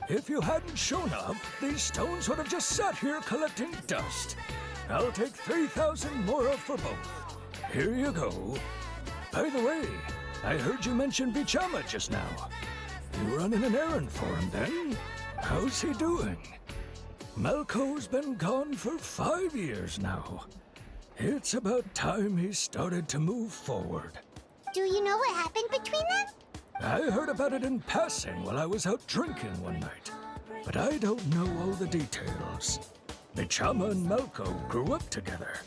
If you hadn't shown up, these stones would have just sat here collecting dust. I'll take 3,000 more for both. Here you go. By the way, I heard you mention Vichama just now. You running an errand for him then? How's he doing? Malco's been gone for 5 years now. It's about time he started to move forward. Do you know what happened between them? I heard about it in passing while I was out drinking one night, but I don't know all the details. Bichama and Malco grew up together,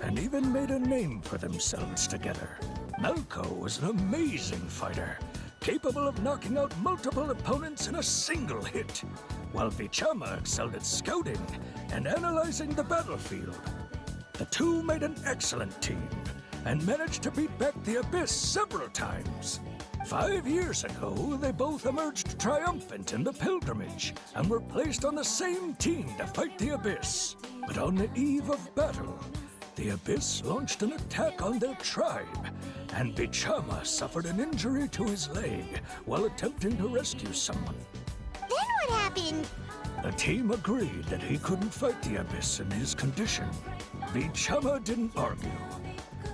and even made a name for themselves together. Malco was an amazing fighter, capable of knocking out multiple opponents in a single hit, while Bichama excelled at scouting and analyzing the battlefield. The two made an excellent team, and managed to beat back the Abyss several times. 5 years ago, they both emerged triumphant in the pilgrimage, and were placed on the same team to fight the Abyss. But on the eve of battle, the Abyss launched an attack on their tribe, and Bichama suffered an injury to his leg while attempting to rescue someone. Then what happened? The team agreed that he couldn't fight the Abyss in his condition. Bichama didn't argue.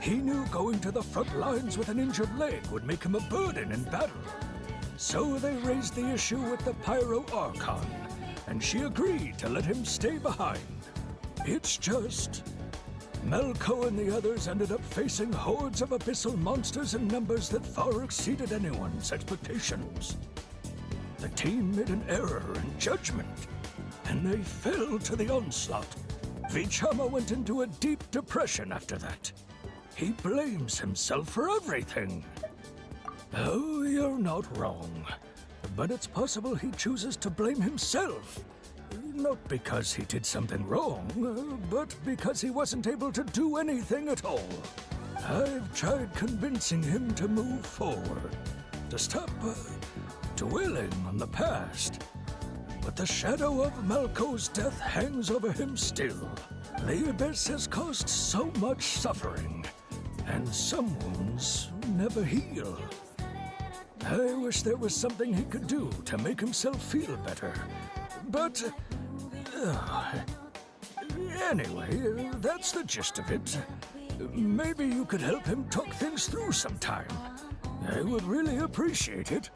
He knew going to the front lines with an injured leg would make him a burden in battle. So they raised the issue with the Pyro Archon, and she agreed to let him stay behind. It's just... Malco and the others ended up facing hordes of abyssal monsters in numbers that far exceeded anyone's expectations. The team made an error in judgment, and they fell to the onslaught. Bichama went into a deep depression after that. He blames himself for everything. Oh, you're not wrong. But it's possible he chooses to blame himself. Not because he did something wrong, but because he wasn't able to do anything at all. I've tried convincing him to move forward, to stop dwelling on the past. But the shadow of Malco's death hangs over him still. The Abyss has caused so much suffering, and some wounds never heal. I wish there was something he could do to make himself feel better. But... anyway, that's the gist of it. Maybe you could help him talk things through sometime. I would really appreciate it.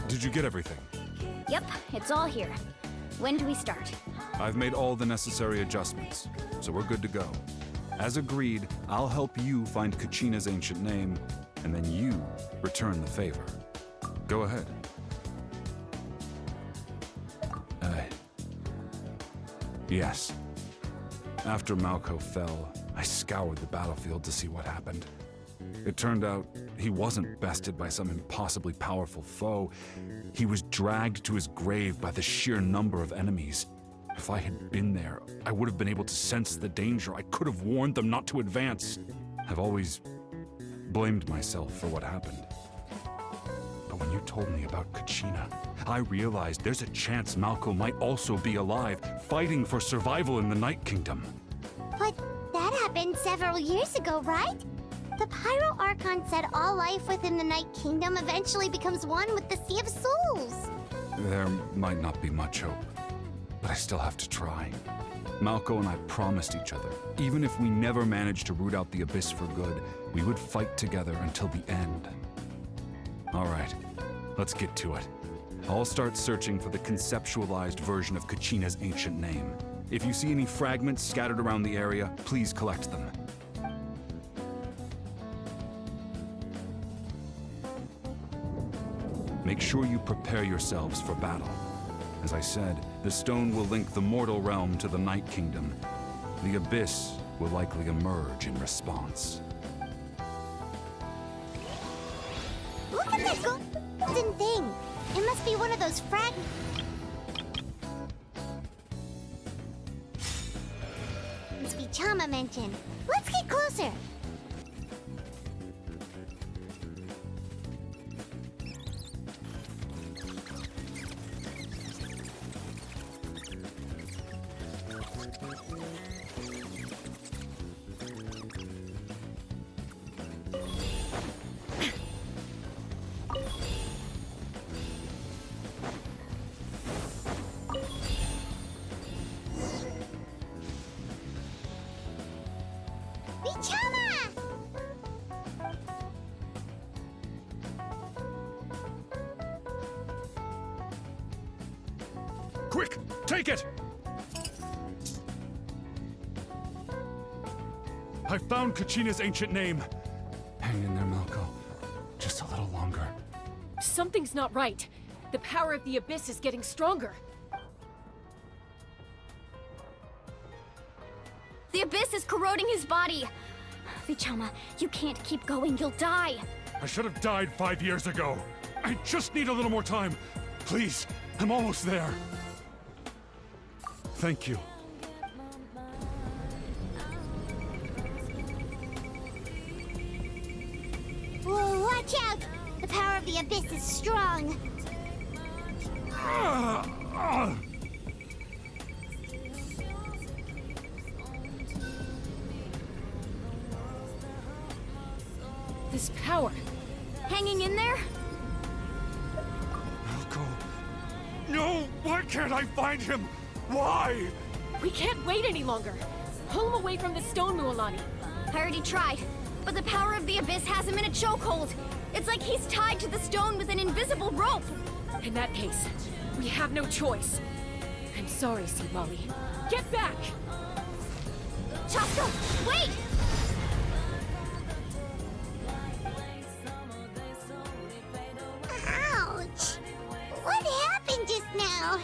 Did you get everything? Yep, it's all here. When do we start? I've made all the necessary adjustments, so we're good to go. As agreed, I'll help you find Kachina's ancient name, and then you return the favor. Go ahead. Yes. After Malco fell, I scoured the battlefield to see what happened. It turned out he wasn't bested by some impossibly powerful foe. He was dragged to his grave by the sheer number of enemies. If I had been there, I would have been able to sense the danger. I could have warned them not to advance. I've always blamed myself for what happened. But when you told me about Kachina, I realized there's a chance Malco might also be alive, fighting for survival in the Night Kingdom. But that happened several years ago, right? The Pyro Archon said all life within the Night Kingdom eventually becomes one with the Sea of Souls. There might not be much hope, but I still have to try. Malco and I promised each other, even if we never managed to root out the Abyss for good, we would fight together until the end. All right, let's get to it. I'll start searching for the conceptualized version of Kachina's ancient name. If you see any fragments scattered around the area, please collect them. Make sure you prepare yourselves for battle. As I said, the stone will link the mortal realm to the Night Kingdom. The Abyss will likely emerge in response. Look at that golden thing! It must be one of those fragments. Bichama mentioned. Let's get closer. Bichama! Quick, take it! I found Kachina's ancient name. Hang in there, Malco. Just a little longer. Something's not right. The power of the Abyss is getting stronger. The Abyss is corroding his body. Vichama, you can't keep going. You'll die. I should have died 5 years ago. I just need a little more time. Please, I'm almost there. Thank you. Whoa, watch out! The power of the Abyss is strong. This power. Hanging in there? Malco. No! Why can't I find him? Why? We can't wait any longer. Pull him away from the stone, Mualani. I already tried, but the power of the Abyss has him in a chokehold. It's like he's tied to the stone with an invisible rope. In that case, we have no choice. I'm sorry, Sea Molly. Get back! Chaska, wait! Ouch! What happened just now?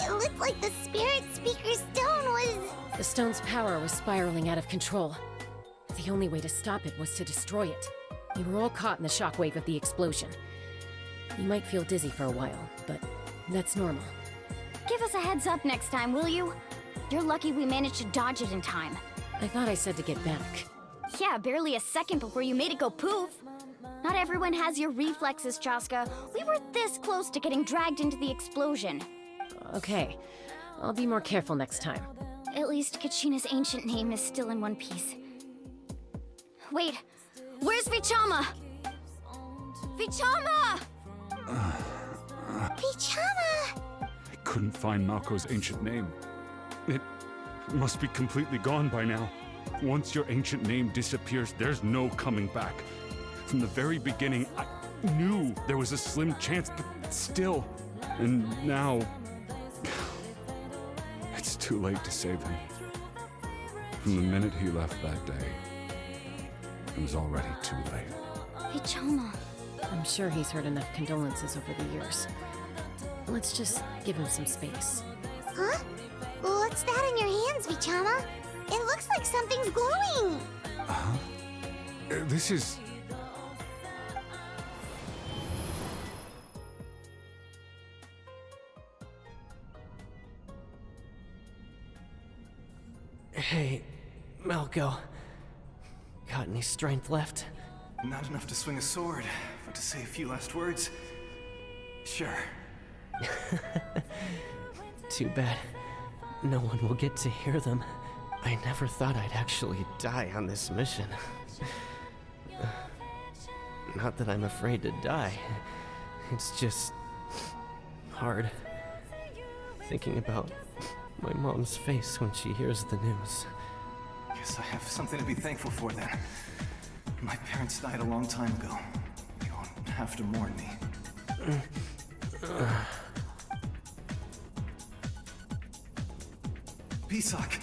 It looked like the Spirit Speaker stone was... The stone's power was spiraling out of control. The only way to stop it was to destroy it. We were all caught in the shockwave of the explosion. You might feel dizzy for a while, but that's normal. Give us a heads up next time, will you? You're lucky we managed to dodge it in time. I thought I said to get back. Yeah, barely a second before you made it go poof. Not everyone has your reflexes, Chaska. We were this close to getting dragged into the explosion. Okay, I'll be more careful next time. At least Kachina's ancient name is still in one piece. Wait, where's Vichama? Vichama! Vichama! I couldn't find Malco's ancient name. It must be completely gone by now. Once your ancient name disappears, there's no coming back. From the very beginning, I knew there was a slim chance, but still. And now... it's too late to save him. From the minute he left that day, it was already too late. Vichama. I'm sure he's heard enough condolences over the years. Let's just give him some space. Huh? What's that in your hands, Vichama? It looks like something's glowing! Huh? This is... Hey, Malco. Got any strength left? Not enough to swing a sword, but to say a few last words? Sure. Too bad. No one will get to hear them. I never thought I'd actually die on this mission. Not that I'm afraid to die. It's just... hard. Thinking about my mom's face when she hears the news. Guess I have something to be thankful for then. My parents died a long time ago. You won't have to mourn me. Pisak!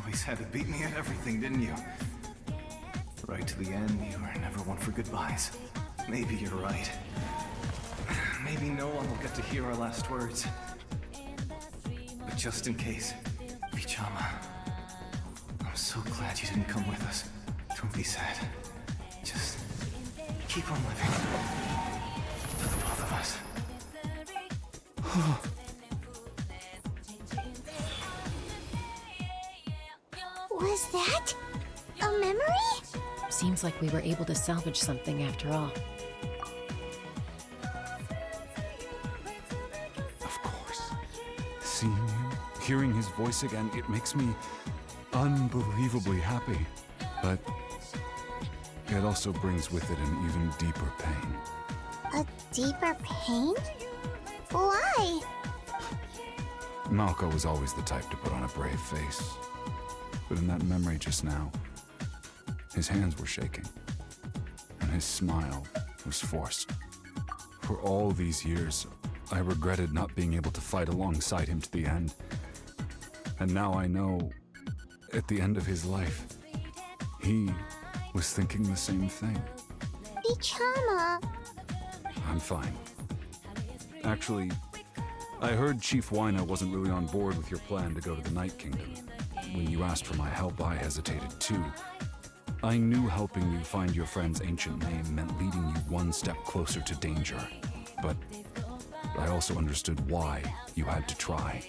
Always had to beat me at everything, didn't you? Right to the end, you were never one for goodbyes. Maybe you're right. Maybe no one will get to hear our last words. But just in case, Vichama, I'm so glad you didn't come with us. Don't be sad. Just keep on living. For the both of us. Was that a memory? Seems like we were able to salvage something after all. Of course. Seeing him, hearing his voice again, it makes me unbelievably happy. But it also brings with it an even deeper pain. A deeper pain? Why? Malco was always the type to put on a brave face. But in that memory just now, his hands were shaking, and his smile was forced. For all these years, I regretted not being able to fight alongside him to the end. And now I know, at the end of his life, he was thinking the same thing. Vichama. I'm fine. Actually, I heard Chief Wyna wasn't really on board with your plan to go to the Night Kingdom. When you asked for my help, I hesitated too. I knew helping you find your friend's ancient name meant leading you one step closer to danger. But I also understood why you had to try.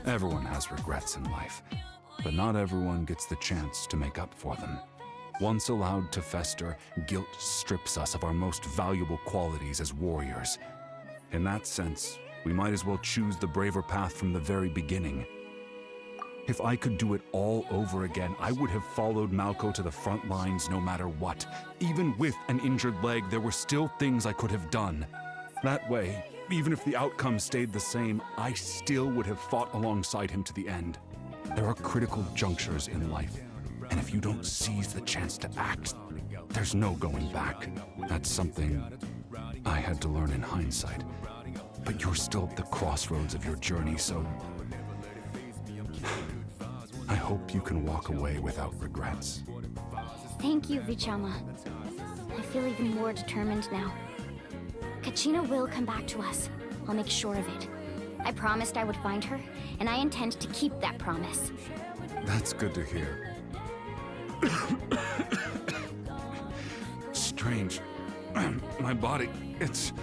Everyone has regrets in life, but not everyone gets the chance to make up for them. Once allowed to fester, guilt strips us of our most valuable qualities as warriors. In that sense, we might as well choose the braver path from the very beginning. If I could do it all over again, I would have followed Malco to the front lines no matter what. Even with an injured leg, there were still things I could have done. That way, even if the outcome stayed the same, I still would have fought alongside him to the end. There are critical junctures in life, and if you don't seize the chance to act, there's no going back. That's something I had to learn in hindsight. But you're still at the crossroads of your journey, so I hope you can walk away without regrets. Thank you, Vichama. I feel even more determined now. Kachina will come back to us. I'll make sure of it. I promised I would find her, and I intend to keep that promise. That's good to hear. Strange. My body, it's...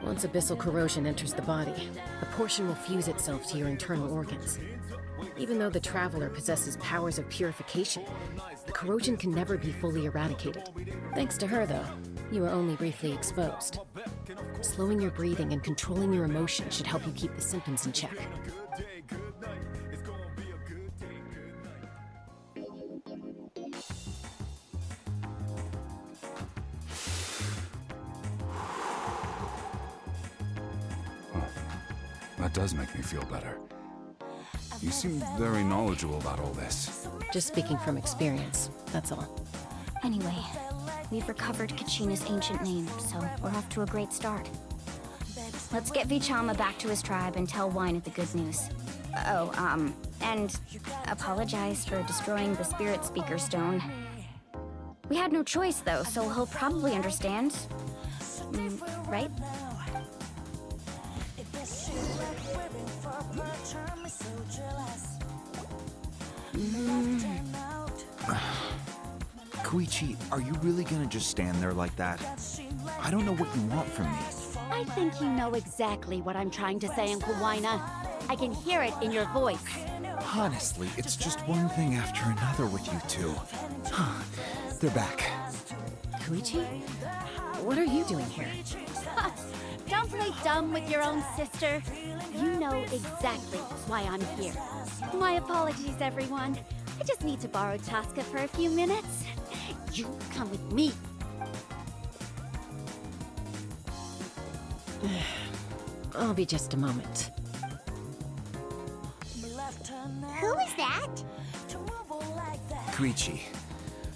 Once abyssal corrosion enters the body, a portion will fuse itself to your internal organs. Even though the Traveler possesses powers of purification, the corrosion can never be fully eradicated. Thanks to her, though, you are only briefly exposed. Slowing your breathing and controlling your emotions should help you keep the symptoms in check. That does make me feel better. You seem very knowledgeable about all this. Just speaking from experience, that's all. Anyway, we've recovered Kachina's ancient name, so we're off to a great start. Let's get Vichama back to his tribe and tell Wyna the good news. And apologize for destroying the Spirit Speaker Stone. We had no choice, though, so he'll probably understand. Right? Koichi, are you really gonna just stand there like that? I don't know what you want from me. I think you know exactly what I'm trying to say, Uncle Wyna. I can hear it in your voice. Honestly, it's just one thing after another with you two. They're back. Koichi? What are you doing here? Don't play dumb with your own sister. You know exactly why I'm here. My apologies, everyone. I just need to borrow Chaska for a few minutes. You come with me. I'll be just a moment. Who is that? Koichi,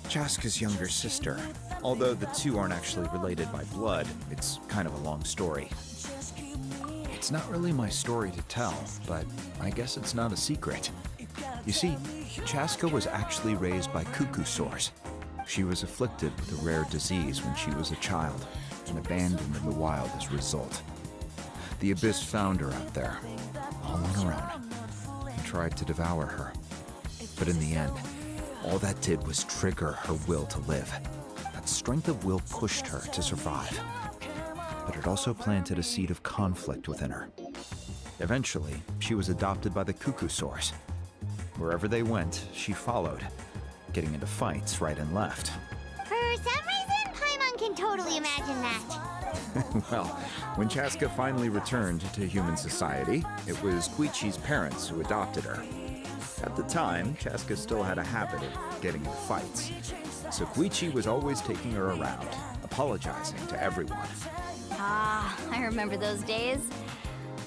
Chaska's younger sister. Although the two aren't actually related by blood, it's kind of a long story. It's not really my story to tell, but I guess it's not a secret. You see, Chaska was actually raised by cuckoo sores. She was afflicted with a rare disease when she was a child and abandoned in the wild as a result. The Abyss found her out there, all on her own, and tried to devour her. But in the end, all that did was trigger her will to live. That strength of will pushed her to survive. But it also planted a seed of conflict within her. Eventually, she was adopted by the cuckoo sores. Wherever they went, she followed, getting into fights right and left. For some reason, Paimon can totally imagine that. Well, when Chaska finally returned to human society, it was Koichi's parents who adopted her. At the time, Chaska still had a habit of getting into fights, so Koichi was always taking her around, apologizing to everyone. I remember those days.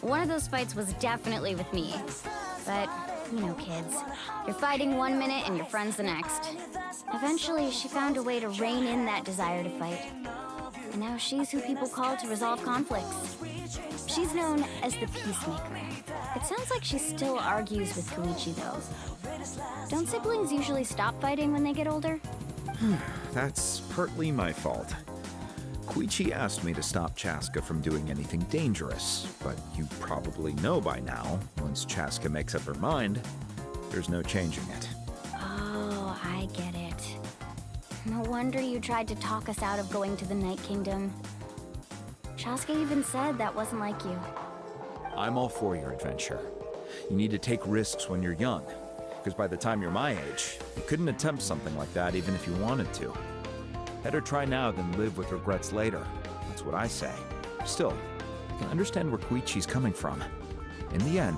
One of those fights was definitely with me. But, you know, kids. You're fighting one minute and your friend's the next. Eventually, she found a way to rein in that desire to fight. And now she's who people call to resolve conflicts. She's known as the Peacemaker. It sounds like she still argues with Koichi, though. Don't siblings usually stop fighting when they get older? That's partly my fault. Koichi asked me to stop Chaska from doing anything dangerous, but you probably know by now, once Chaska makes up her mind, there's no changing it. Oh, I get it. No wonder you tried to talk us out of going to the Night Kingdom. Chaska even said that wasn't like you. I'm all for your adventure. You need to take risks when you're young, because by the time you're my age, you couldn't attempt something like that even if you wanted to. Better try now than live with regrets later. That's what I say. Still, I can understand where Koichi's coming from. In the end,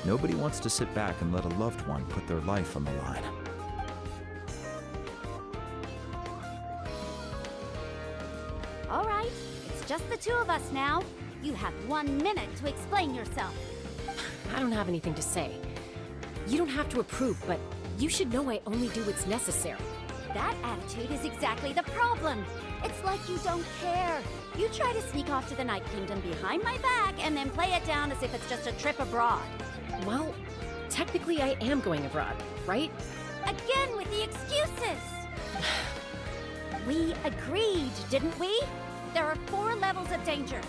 nobody wants to sit back and let a loved one put their life on the line. All right, it's just the two of us now. You have 1 minute to explain yourself. I don't have anything to say. You don't have to approve, but you should know I only do what's necessary. That attitude is exactly the problem. It's like you don't care. You try to sneak off to the Night Kingdom behind my back and then play it down as if it's just a trip abroad. Well, technically I am going abroad, right? Again with the excuses! We agreed, didn't we? There are 4 levels of danger.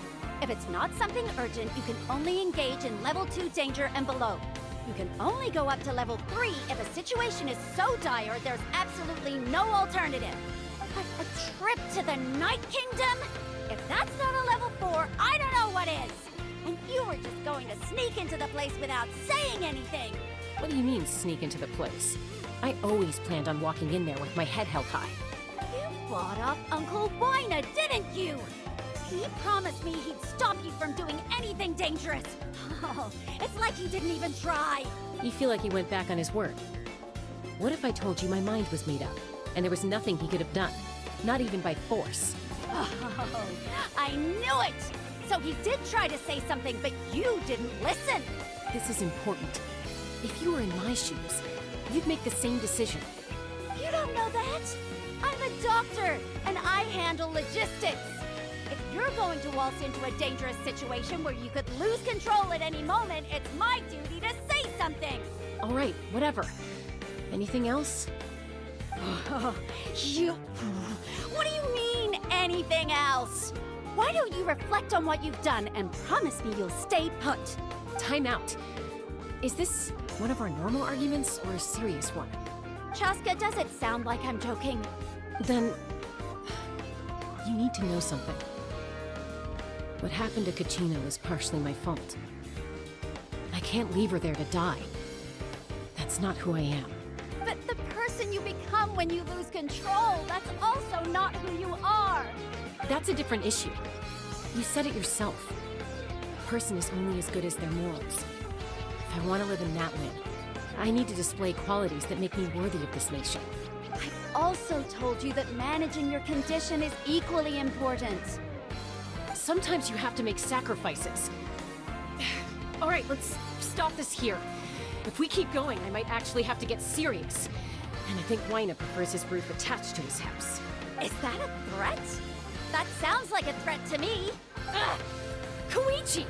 If it's not something urgent, you can only engage in level 2 danger and below. You can only go up to level 3 if a situation is so dire there's absolutely no alternative. But a trip to the Night Kingdom? If that's not a level 4, I don't know what is! And you were just going to sneak into the place without saying anything! What do you mean, sneak into the place? I always planned on walking in there with my head held high. You bought off Uncle Wina, didn't you? He promised me he'd stop you from doing anything dangerous. Oh, it's like he didn't even try. You feel like he went back on his word. What if I told you my mind was made up, and there was nothing he could have done? Not even by force. Oh, I knew it! So he did try to say something, but you didn't listen. This is important. If you were in my shoes, you'd make the same decision. You don't know that? I'm a doctor, and I handle logistics. If you're going to waltz into a dangerous situation where you could lose control at any moment, it's my duty to say something. All right, whatever. Anything else? What do you mean, anything else? Why don't you reflect on what you've done and promise me you'll stay put? Time out. Is this one of our normal arguments or a serious one? Chaska, does it sound like I'm joking? Then you need to know something. What happened to Kachina was partially my fault. I can't leave her there to die. That's not who I am. But the person you become when you lose control, that's also not who you are. That's a different issue. You said it yourself. A person is only as good as their morals. If I want to live in that way, I need to display qualities that make me worthy of this nation. I've also told you that managing your condition is equally important. Sometimes you have to make sacrifices. All right, let's stop this here. If we keep going, I might actually have to get serious. And I think Wina prefers his roof attached to his house. Is that a threat? That sounds like a threat to me. Koichi!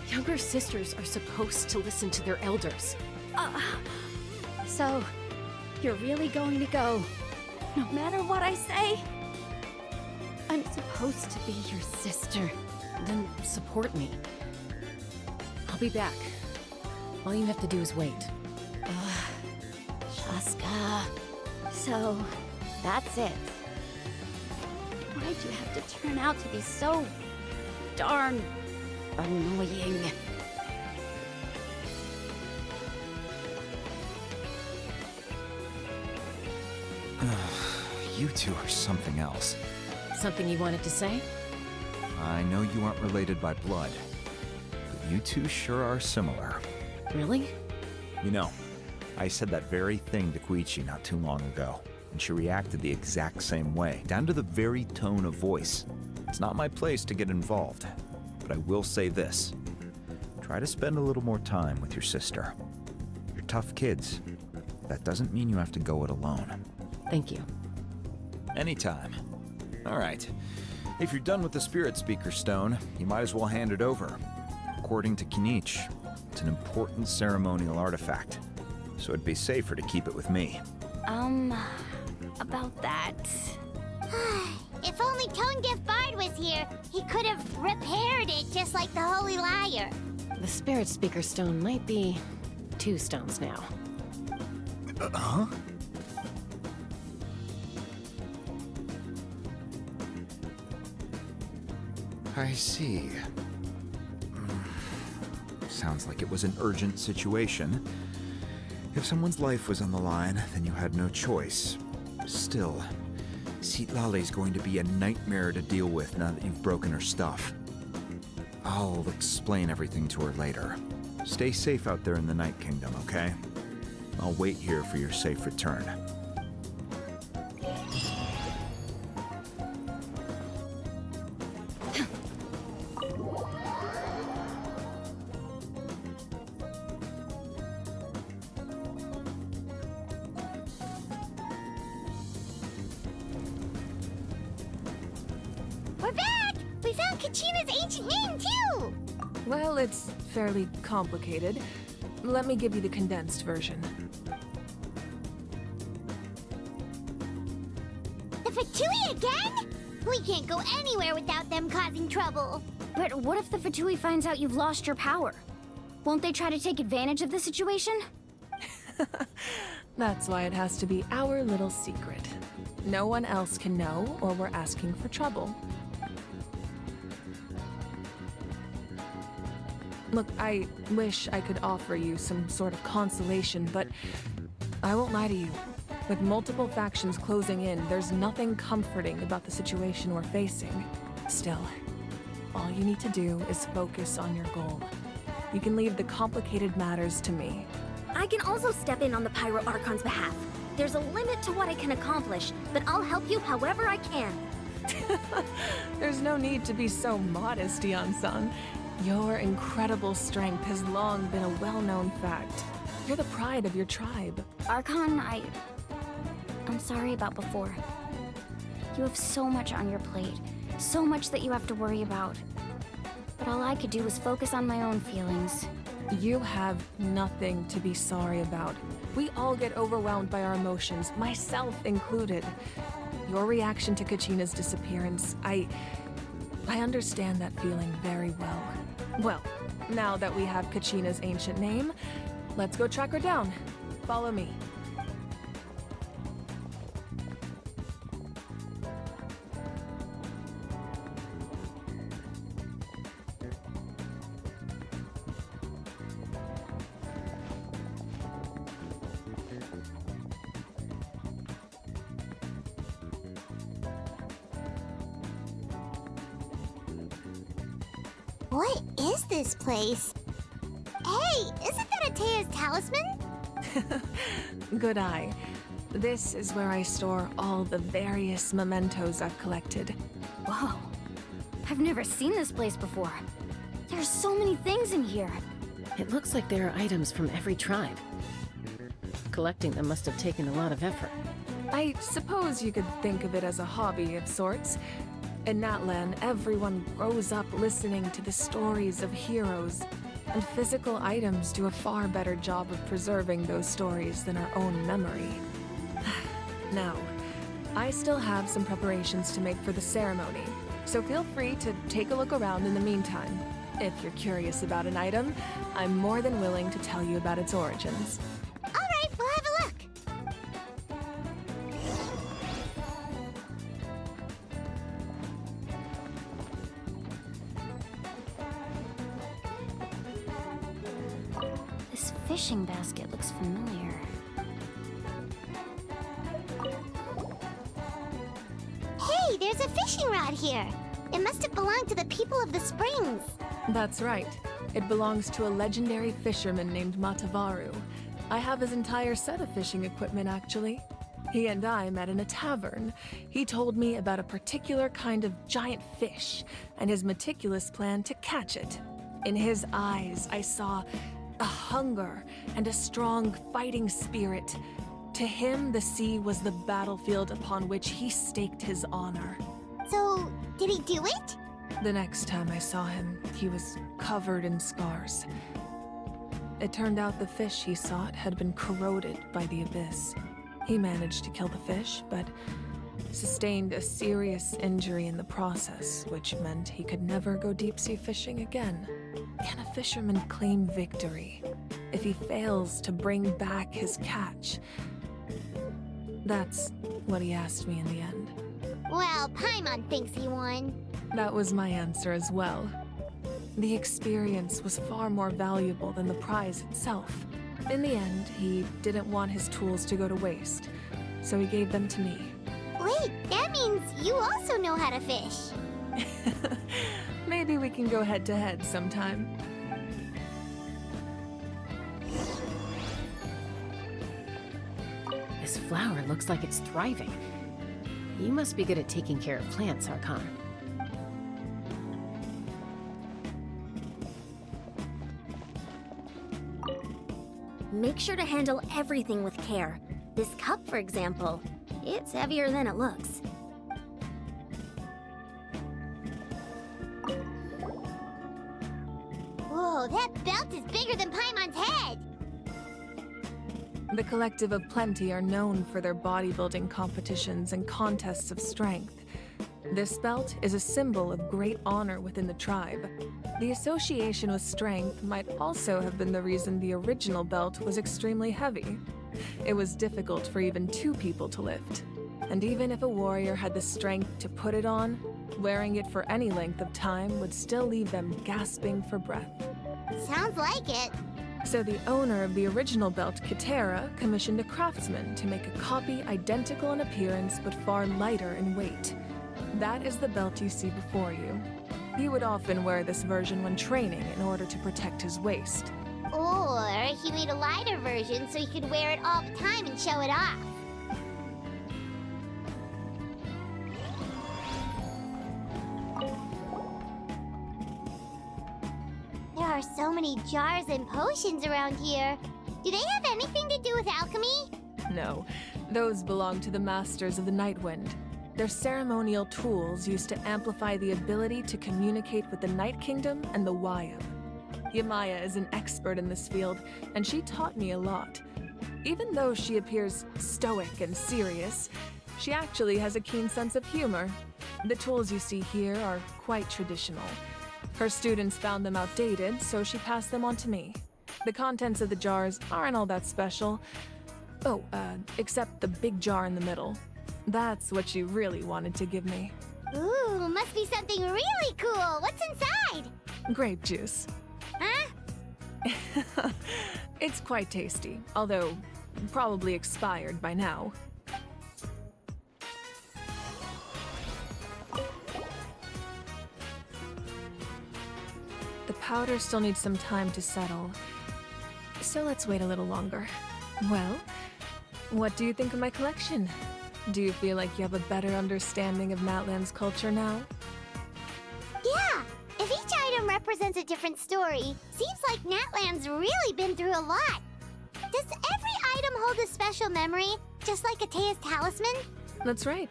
Younger sisters are supposed to listen to their elders. So, you're really going to go, no matter what I say? I'm supposed to be your sister. Then support me. I'll be back. All you have to do is wait. Chaska. So, that's it. Why'd you have to turn out to be so darn annoying? You two are something else. Something you wanted to say? I know you aren't related by blood, but you two sure are similar. Really? You know, I said that very thing to Koichi not too long ago, and she reacted the exact same way, down to the very tone of voice. It's not my place to get involved, but I will say this. Try to spend a little more time with your sister. You're tough kids. That doesn't mean you have to go it alone. Thank you. Anytime. All right. If you're done with the Spirit Speaker Stone, you might as well hand it over. According to Kinich, it's an important ceremonial artifact, so it'd be safer to keep it with me. About that. If only Tone Deaf Bard was here, he could have repaired it just like the Holy Liar. The Spirit Speaker Stone might be 2 stones now. Huh? I see. Sounds like it was an urgent situation. If someone's life was on the line, then you had no choice. Still, Citlali's going to be a nightmare to deal with now that you've broken her stuff. I'll explain everything to her later. Stay safe out there in the Night Kingdom, okay? I'll wait here for your safe return. We're back! We found Kachina's ancient name, too! Well, it's fairly complicated. Let me give you the condensed version. The Fatui again? We can't go anywhere without them causing trouble. But what if the Fatui finds out you've lost your power? Won't they try to take advantage of the situation? That's why it has to be our little secret. No one else can know, or we're asking for trouble. Look, I wish I could offer you some sort of consolation, but I won't lie to you. With multiple factions closing in, there's nothing comforting about the situation we're facing. Still, all you need to do is focus on your goal. You can leave the complicated matters to me. I can also step in on the Pyro Archon's behalf. There's a limit to what I can accomplish, but I'll help you however I can. There's no need to be so modest, Dion-san. Your incredible strength has long been a well-known fact. You're the pride of your tribe. Archon, I'm sorry about before. You have so much on your plate, so much that you have to worry about. But all I could do was focus on my own feelings. You have nothing to be sorry about. We all get overwhelmed by our emotions, myself included. Your reaction to Kachina's disappearance, I understand that feeling very well. Well, now that we have Kachina's ancient name, let's go track her down. Follow me. What is this place? Hey, isn't that Atea's talisman? Good eye. This is where I store all the various mementos I've collected. Whoa. I've never seen this place before. There's so many things in here. It looks like there are items from every tribe. Collecting them must have taken a lot of effort. I suppose you could think of it as a hobby of sorts. In Natlan, everyone grows up listening to the stories of heroes, and physical items do a far better job of preserving those stories than our own memory. Now, I still have some preparations to make for the ceremony, so feel free to take a look around in the meantime. If you're curious about an item, I'm more than willing to tell you about its origins. All right, we'll have a look. This fishing basket looks familiar. Hey, there's a fishing rod here. It must have belonged to the people of the springs. That's right. It belongs to a legendary fisherman named Matavaru. I have his entire set of fishing equipment, actually. He and I met in a tavern. He told me about a particular kind of giant fish and his meticulous plan to catch it. In his eyes, I saw a hunger and a strong fighting spirit. To him, the sea was the battlefield upon which he staked his honor. So, did he do it? The next time I saw him, he was covered in scars. It turned out the fish he sought had been corroded by the abyss. He managed to kill the fish, but sustained a serious injury in the process, which meant he could never go deep-sea fishing again. Can a fisherman claim victory if he fails to bring back his catch? That's what he asked me in the end. Well, Paimon thinks he won. That was my answer as well. The experience was far more valuable than the prize itself. In the end, he didn't want his tools to go to waste, so he gave them to me. Wait, that means you also know how to fish. Maybe we can go head-to-head sometime. This flower looks like it's thriving. You must be good at taking care of plants, Archon. Make sure to handle everything with care. This cup, for example, it's heavier than it looks. Whoa, that belt is bigger than Paimon's head! The Collective of Plenty are known for their bodybuilding competitions and contests of strength. This belt is a symbol of great honor within the tribe. The association with strength might also have been the reason the original belt was extremely heavy. It was difficult for even 2 people to lift. And even if a warrior had the strength to put it on, wearing it for any length of time would still leave them gasping for breath. Sounds like it. So the owner of the original belt, Katera, commissioned a craftsman to make a copy identical in appearance but far lighter in weight. That is the belt you see before you. He would often wear this version when training in order to protect his waist. Or he made a lighter version so he could wear it all the time and show it off. There are so many jars and potions around here. Do they have anything to do with alchemy? No, those belong to the Masters of the Nightwind. They're ceremonial tools used to amplify the ability to communicate with the Night Kingdom and the Wyam. Yamaya is an expert in this field, and she taught me a lot. Even though she appears stoic and serious, she actually has a keen sense of humor. The tools you see here are quite traditional. Her students found them outdated, so she passed them on to me. The contents of the jars aren't all that special. Oh, except the big jar in the middle. That's what she really wanted to give me. Ooh, must be something really cool. What's inside? Grape juice. Huh? It's quite tasty, although probably expired by now. The powder still needs some time to settle, so let's wait a little longer. Well, what do you think of my collection? Do you feel like you have a better understanding of Natlan's culture now? Yeah! If each item represents a different story, seems like Natlan's really been through a lot. Does every item hold a special memory, just like Atea's talisman? That's right.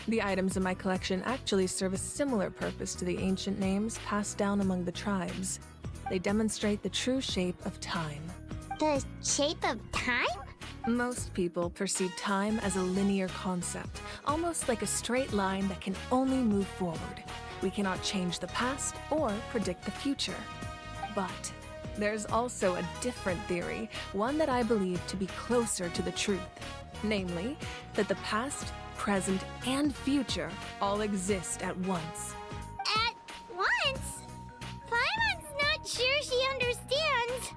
The items in my collection actually serve a similar purpose to the ancient names passed down among the tribes. They demonstrate the true shape of time. The shape of time? Most people perceive time as a linear concept, almost like a straight line that can only move forward. We cannot change the past or predict the future. But there's also a different theory, one that I believe to be closer to the truth. Namely, that the past, present, and future all exist at once. At once? Paimon's not sure she understands.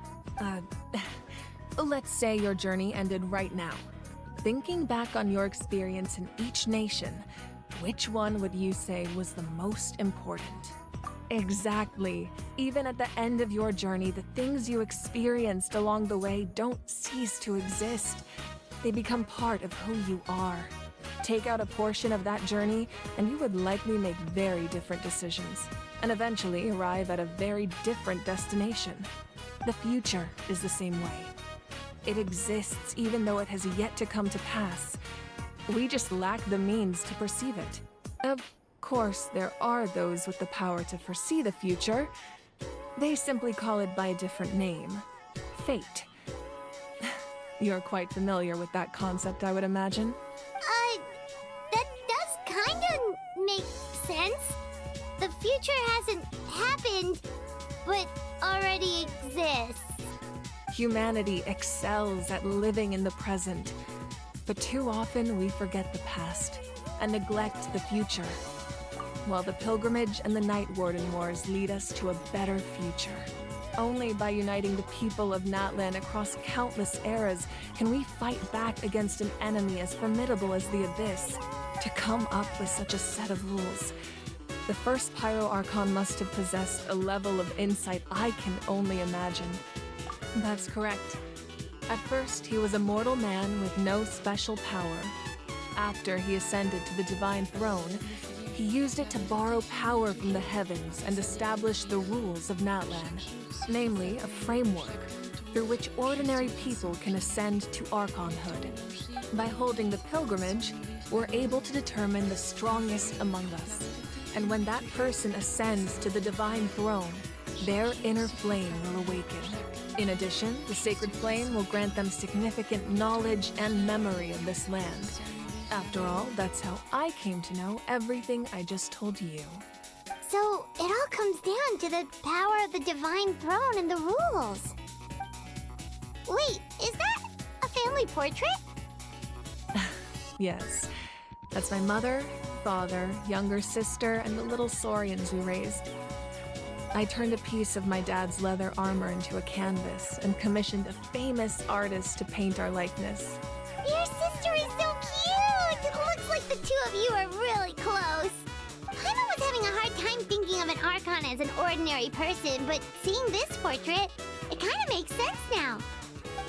Let's say your journey ended right now. Thinking back on your experience in each nation, which one would you say was the most important? Exactly. Even at the end of your journey, the things you experienced along the way don't cease to exist. They become part of who you are. Take out a portion of that journey, and you would likely make very different decisions, and eventually arrive at a very different destination. The future is the same way. It exists even though it has yet to come to pass. We just lack the means to perceive it. Of course, there are those with the power to foresee the future. They simply call it by a different name. Fate. You're quite familiar with that concept, I would imagine. That does kinda make sense. The future hasn't happened, but already exists. Humanity excels at living in the present, but too often we forget the past and neglect the future, while the pilgrimage and the Night Warden Wars lead us to a better future. Only by uniting the people of Natlan across countless eras can we fight back against an enemy as formidable as the Abyss. To come up with such a set of rules, the first Pyro Archon must have possessed a level of insight I can only imagine. That's correct. At first, he was a mortal man with no special power. After he ascended to the Divine Throne, he used it to borrow power from the heavens and establish the rules of Natlan, namely a framework through which ordinary people can ascend to Archonhood. By holding the pilgrimage, we're able to determine the strongest among us. And when that person ascends to the Divine Throne, their inner flame will awaken. In addition, the Sacred Flame will grant them significant knowledge and memory of this land. After all, that's how I came to know everything I just told you. So, it all comes down to the power of the Divine Throne and the rules. Wait, is that a family portrait? Yes. That's my mother, father, younger sister, and the little Saurians we raised. I turned a piece of my dad's leather armor into a canvas and commissioned a famous artist to paint our likeness. Your sister is so cute! It looks like the two of you are really close. Paimon was having a hard time thinking of an Archon as an ordinary person, but seeing this portrait, it kind of makes sense now.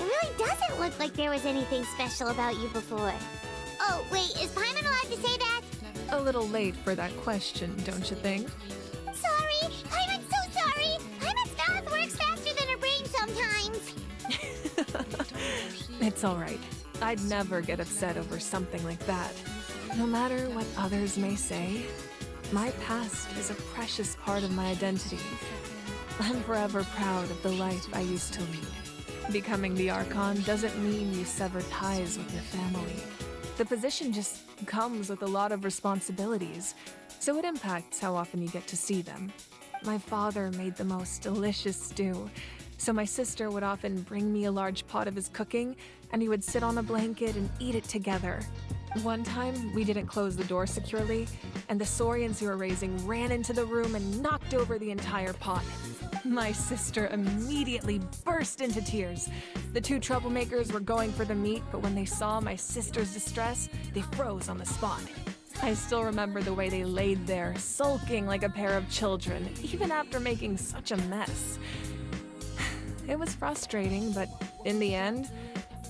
It really doesn't look like there was anything special about you before. Oh, wait, is Paimon allowed to say that? A little late for that question, don't you think? Sorry! Paimon's so sorry! Paimon's mouth works faster than her brain sometimes! It's alright. I'd never get upset over something like that. No matter what others may say, my past is a precious part of my identity. I'm forever proud of the life I used to lead. Becoming the Archon doesn't mean you sever ties with your family. The position just comes with a lot of responsibilities, so it impacts how often you get to see them. My father made the most delicious stew, so my sister would often bring me a large pot of his cooking, and he would sit on a blanket and eat it together. One time, we didn't close the door securely, and the Saurians who were raising ran into the room and knocked over the entire pot. My sister immediately burst into tears. The two troublemakers were going for the meat, but when they saw my sister's distress, they froze on the spot. I still remember the way they laid there, sulking like a pair of children, even after making such a mess. It was frustrating, but in the end,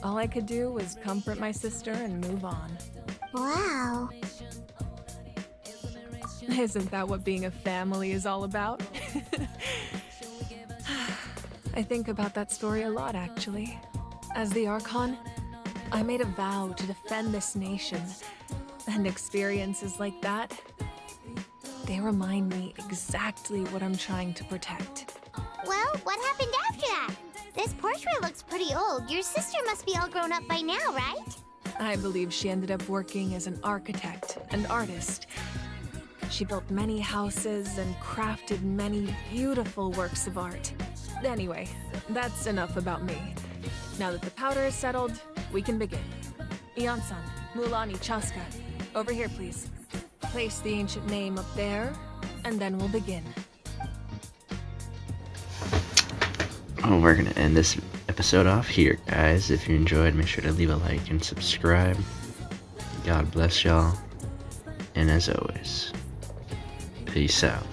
all I could do was comfort my sister and move on. Wow. Isn't that what being a family is all about? I think about that story a lot, actually. As the Archon, I made a vow to defend this nation, and experiences like that, they remind me exactly what I'm trying to protect. Well, what happened after that? This portrait looks pretty old. Your sister must be all grown up by now, right? I believe she ended up working as an architect and artist. She built many houses and crafted many beautiful works of art. Anyway, that's enough about me. Now that the powder is settled, we can begin. Ian-san, Mulani, Chaska, over here please. Place the ancient name up there, and then we'll begin. Oh, we're gonna end this episode off here, guys. If you enjoyed, make sure to leave a like and subscribe. God bless y'all. And as always, peace out.